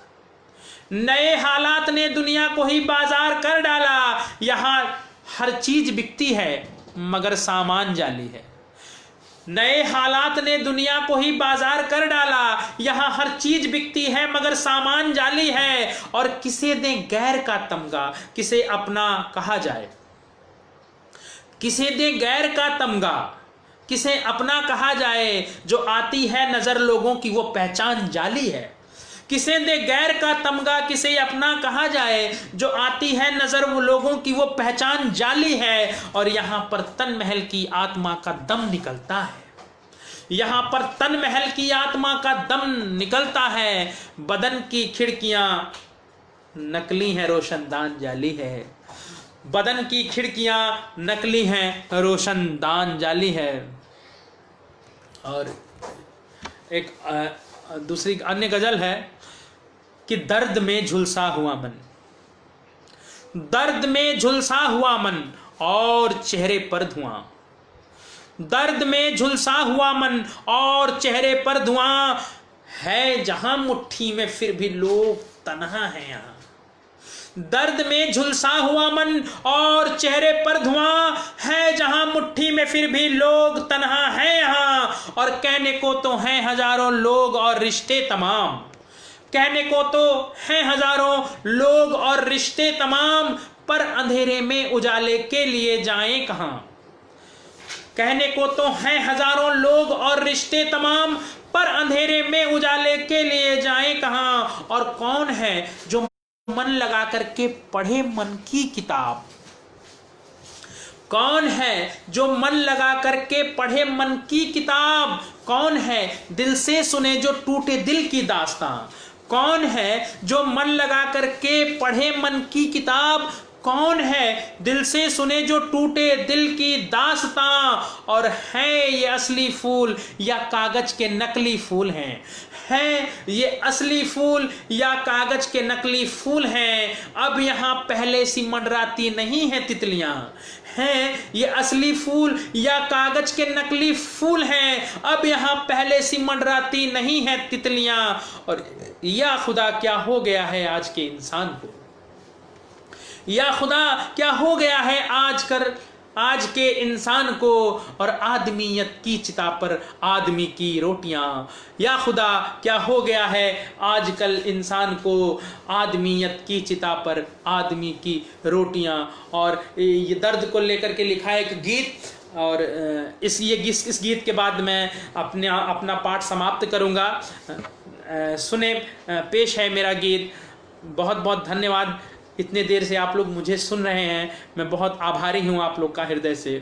नए हालात ने दुनिया को ही बाजार कर डाला, यहाँ हर चीज बिकती है मगर सामान जाली है। नए हालात ने दुनिया को ही बाजार कर डाला, यहाँ हर चीज बिकती है मगर सामान जाली है। और किसे दें गैर का तमगा, किसे अपना कहा जाए, किसे दें गैर का तमगा, किसे अपना कहा जाए। जो आती है नजर लोगों की वो पहचान जाली है। किसे दे गैर का तमगा, किसे अपना कहा जाए। जो आती है नजर वो लोगों की वो पहचान जाली है। और यहाँ पर तन महल की आत्मा का दम निकलता है, यहाँ पर तन महल की आत्मा का दम निकलता है। बदन की खिड़कियां नकली हैं, रोशनदान जाली है। बदन की खिड़कियां नकली हैं, रोशनदान जाली है। और एक दूसरी अन्य गजल है कि दर्द में झुलसा हुआ मन, दर्द में झुलसा हुआ मन और चेहरे पर धुआं। दर्द में झुलसा हुआ मन और चेहरे पर धुआं है, जहां मुट्ठी में फिर भी लोग तन्हा हैं। यहाँ दर्द में झुलसा हुआ मन और चेहरे पर धुआं है, जहां मुट्ठी में फिर भी लोग तन्हा हैं यहाँ। और कहने को तो हैं हजारों लोग और रिश्ते तमाम, कहने को तो हैं हजारों लोग और रिश्ते तमाम, पर अंधेरे में उजाले के लिए जाएं कहां। कहने को तो हैं हजारों लोग और रिश्ते तमाम, पर अंधेरे में उजाले के लिए जाएं कहां। और कौन है जो मन लगा करके पढ़े मन की किताब, कौन है जो मन लगा करके पढ़े मन की किताब। कौन है दिल से सुने जो टूटे दिल की दास्तां, कौन है जो मन लगा करके पढ़े मन की किताब। कौन है दिल से सुने जो टूटे दिल की दास्तां। और है ये असली फूल या कागज के नकली फूल हैं, हैं ये असली फूल या कागज के नकली फूल हैं। अब यहाँ पहले सी मंडराती नहीं है तितलियां, हैं ये असली फूल या कागज के नकली फूल हैं। अब यहाँ पहले सी मंडराती नहीं है तितलियां। और या खुदा क्या हो गया है आज के इंसान को, या खुदा क्या हो गया है आज के इंसान को। और आदमियत की चिता पर आदमी की रोटियां, या खुदा क्या हो गया है आजकल इंसान को, आदमियत की चिता पर आदमी की रोटियां। और ये दर्द को लेकर के लिखा है एक गीत। और इस गीत के बाद मैं अपना पाठ समाप्त करूंगा। सुने, पेश है मेरा गीत। बहुत बहुत धन्यवाद, इतने देर से आप लोग मुझे सुन रहे हैं, मैं बहुत आभारी हूं आप लोग का हृदय से।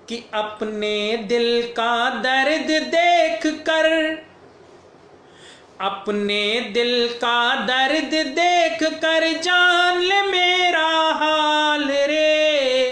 कि अपने दिल का दर्द देख कर, अपने दिल का दर्द देख कर जान ले मेरा हाल रे।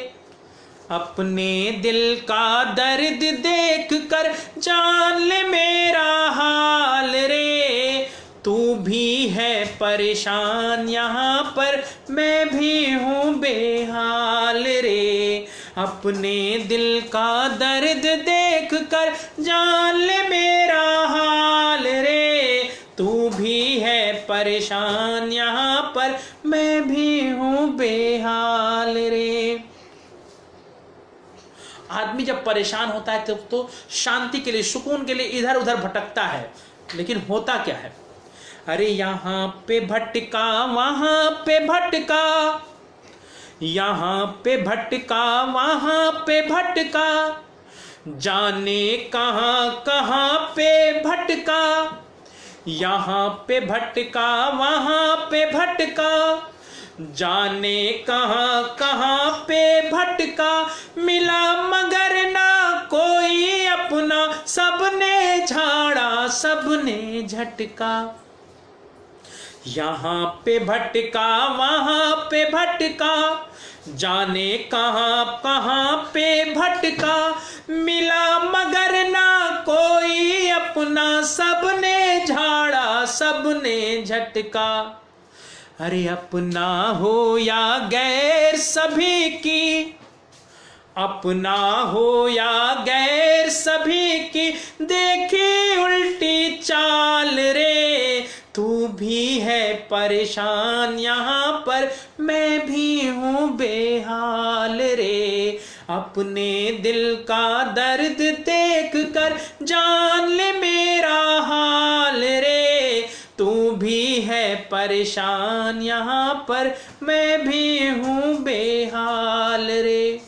अपने दिल का दर्द देख कर जान ले मेरा हाल रे। तू भी है परेशान यहाँ पर, मैं भी हूँ बेहाल रे। अपने दिल का दर्द देख कर जान ले मेरा हाल रे। तू भी है परेशान यहाँ पर, मैं भी हूँ बेहाल रे। आदमी जब परेशान होता है तो शांति के लिए, सुकून के लिए इधर उधर भटकता है, लेकिन होता क्या है, अरे यहाँ पे भटका वहां पे भटका, यहाँ पे भटका वहां पे भटका, जाने कहाँ कहाँ पे भटका। यहाँ पे भटका वहां पे भटका, जाने कहाँ कहाँ पे भटका। मिला मगर ना कोई अपना, सबने झाड़ा सबने झटका। यहाँ पे भटका वहां पे भटका, जाने कहाँ कहाँ पे भटका। मिला मगर ना कोई अपना, सबने झाड़ा सबने झटका। अरे अपना हो या गैर सभी की, अपना हो या गैर सभी की, देखी उल्टी चाल रे। तू भी परेशान, यहाँ पर मैं भी हूँ बेहाल रे। अपने दिल का दर्द देख कर जान ले मेरा हाल रे। तू भी है परेशान, यहाँ पर मैं भी हूँ बेहाल रे।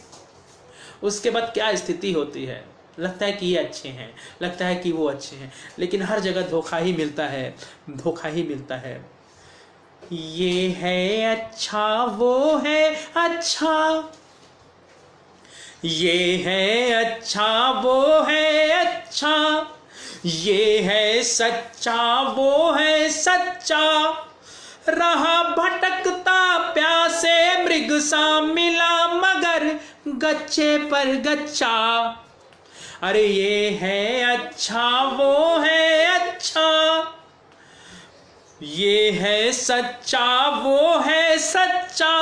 उसके बाद क्या स्थिति होती है, लगता है कि ये अच्छे हैं, लगता है कि वो अच्छे हैं, लेकिन हर जगह धोखा ही मिलता है, धोखा ही मिलता है। ये है अच्छा, वो है अच्छा, ये है अच्छा, वो है अच्छा, ये है सच्चा, वो है सच्चा। रहा भटकता प्यासे मृग सा, मिला मगर गच्चे पर गच्चा। अरे ये है अच्छा, वो है अच्छा, ये है सच्चा, वो है सच्चा।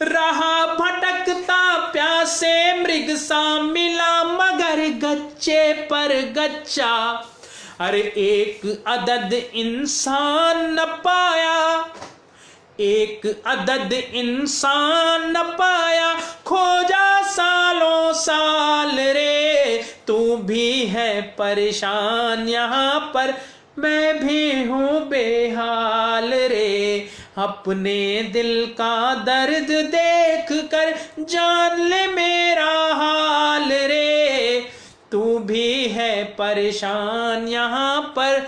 रहा भटकता प्यासे मृग सा, मिला मगर गच्चे पर गच्चा। अरे एक अदद इंसान न पाया, एक अदद इंसान न पाया, खोजा सालों साल रे। तू भी है परेशान, यहाँ पर मैं भी हूँ बेहाल रे। अपने दिल का दर्द देख कर जान ले मेरा हाल रे। तू भी है परेशान, यहाँ पर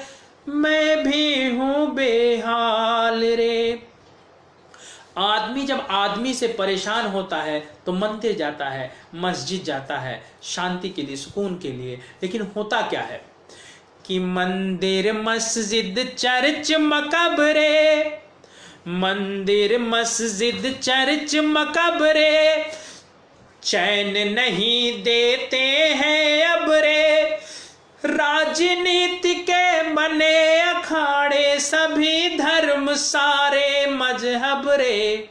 मैं भी हूँ बेहाल रे। आदमी जब आदमी से परेशान होता है तो मंदिर जाता है, मस्जिद जाता है, शांति के लिए, सुकून के लिए। लेकिन होता क्या है कि मंदिर मस्जिद चर्च मकबरे, मंदिर मस्जिद चर्च मकबरे, चैन नहीं देते हैं अब रे। राजनीति के बने अखाड़े, सभी धर्म सारे मजहब रे।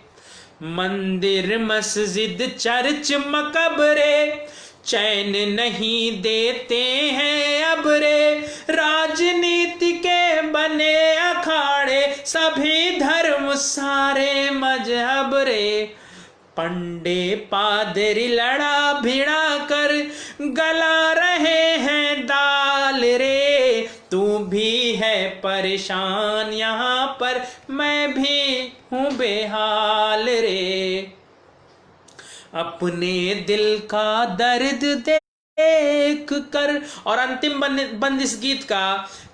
मंदिर मस्जिद चर्च मकबरे, चैन नहीं देते हैं अब रे। राजनीति के बने अखाड़े, सभी धर्म सारे मजहब रे। पंडे पादरी लड़ा भिड़ा कर गला रहे हैं दाल रे। तू भी है परेशान, यहाँ पर मैं भी हूँ बेहाल रे। अपने दिल का दर्द देख कर, और अंतिम बंद इस गीत का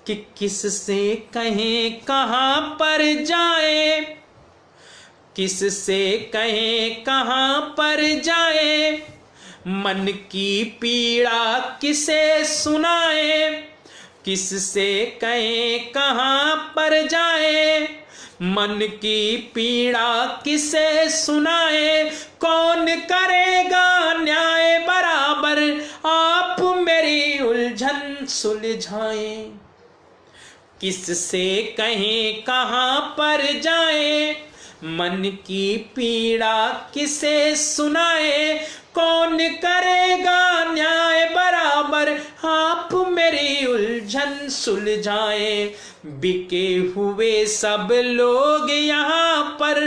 कि किससे कहें कहाँ पर जाए, किससे कहें कहाँ पर जाए, मन की पीड़ा किसे सुनाए। किससे कहें कहाँ पर जाए, मन की पीड़ा किसे सुनाए। कौन करेगा न्याय बराबर, आप मेरी उलझन सुलझाएं। किससे कहें कहाँ पर जाए, मन की पीड़ा किसे सुनाए। कौन करेगा न्याय बराबर, आप मेरी उलझन सुलझाए। बिके हुए सब लोग यहाँ पर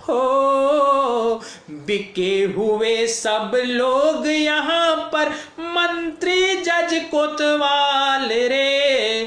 हो, बिके हुए सब लोग यहाँ पर, मंत्री जज कोतवाल रे।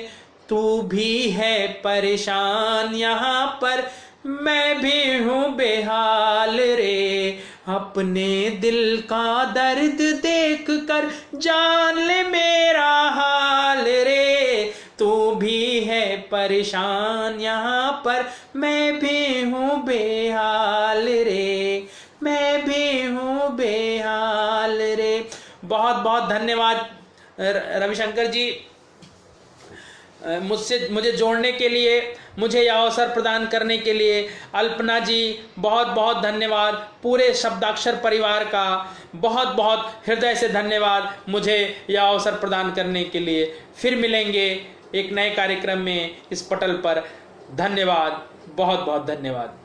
तू भी है परेशान, यहाँ पर मैं भी हूँ बेहाल रे। अपने दिल का दर्द देख कर जान ले मेरा हाल रे। तू भी है परेशान, यहाँ पर मैं भी हूँ बेहाल रे, मैं भी हूँ बेहाल रे। बहुत बहुत धन्यवाद रविशंकर जी, मुझे जोड़ने के लिए, मुझे यह अवसर प्रदान करने के लिए। अल्पना जी बहुत बहुत धन्यवाद। पूरे शब्दाक्षर परिवार का बहुत बहुत हृदय से धन्यवाद मुझे यह अवसर प्रदान करने के लिए। फिर मिलेंगे एक नए कार्यक्रम में इस पटल पर। धन्यवाद, बहुत बहुत धन्यवाद।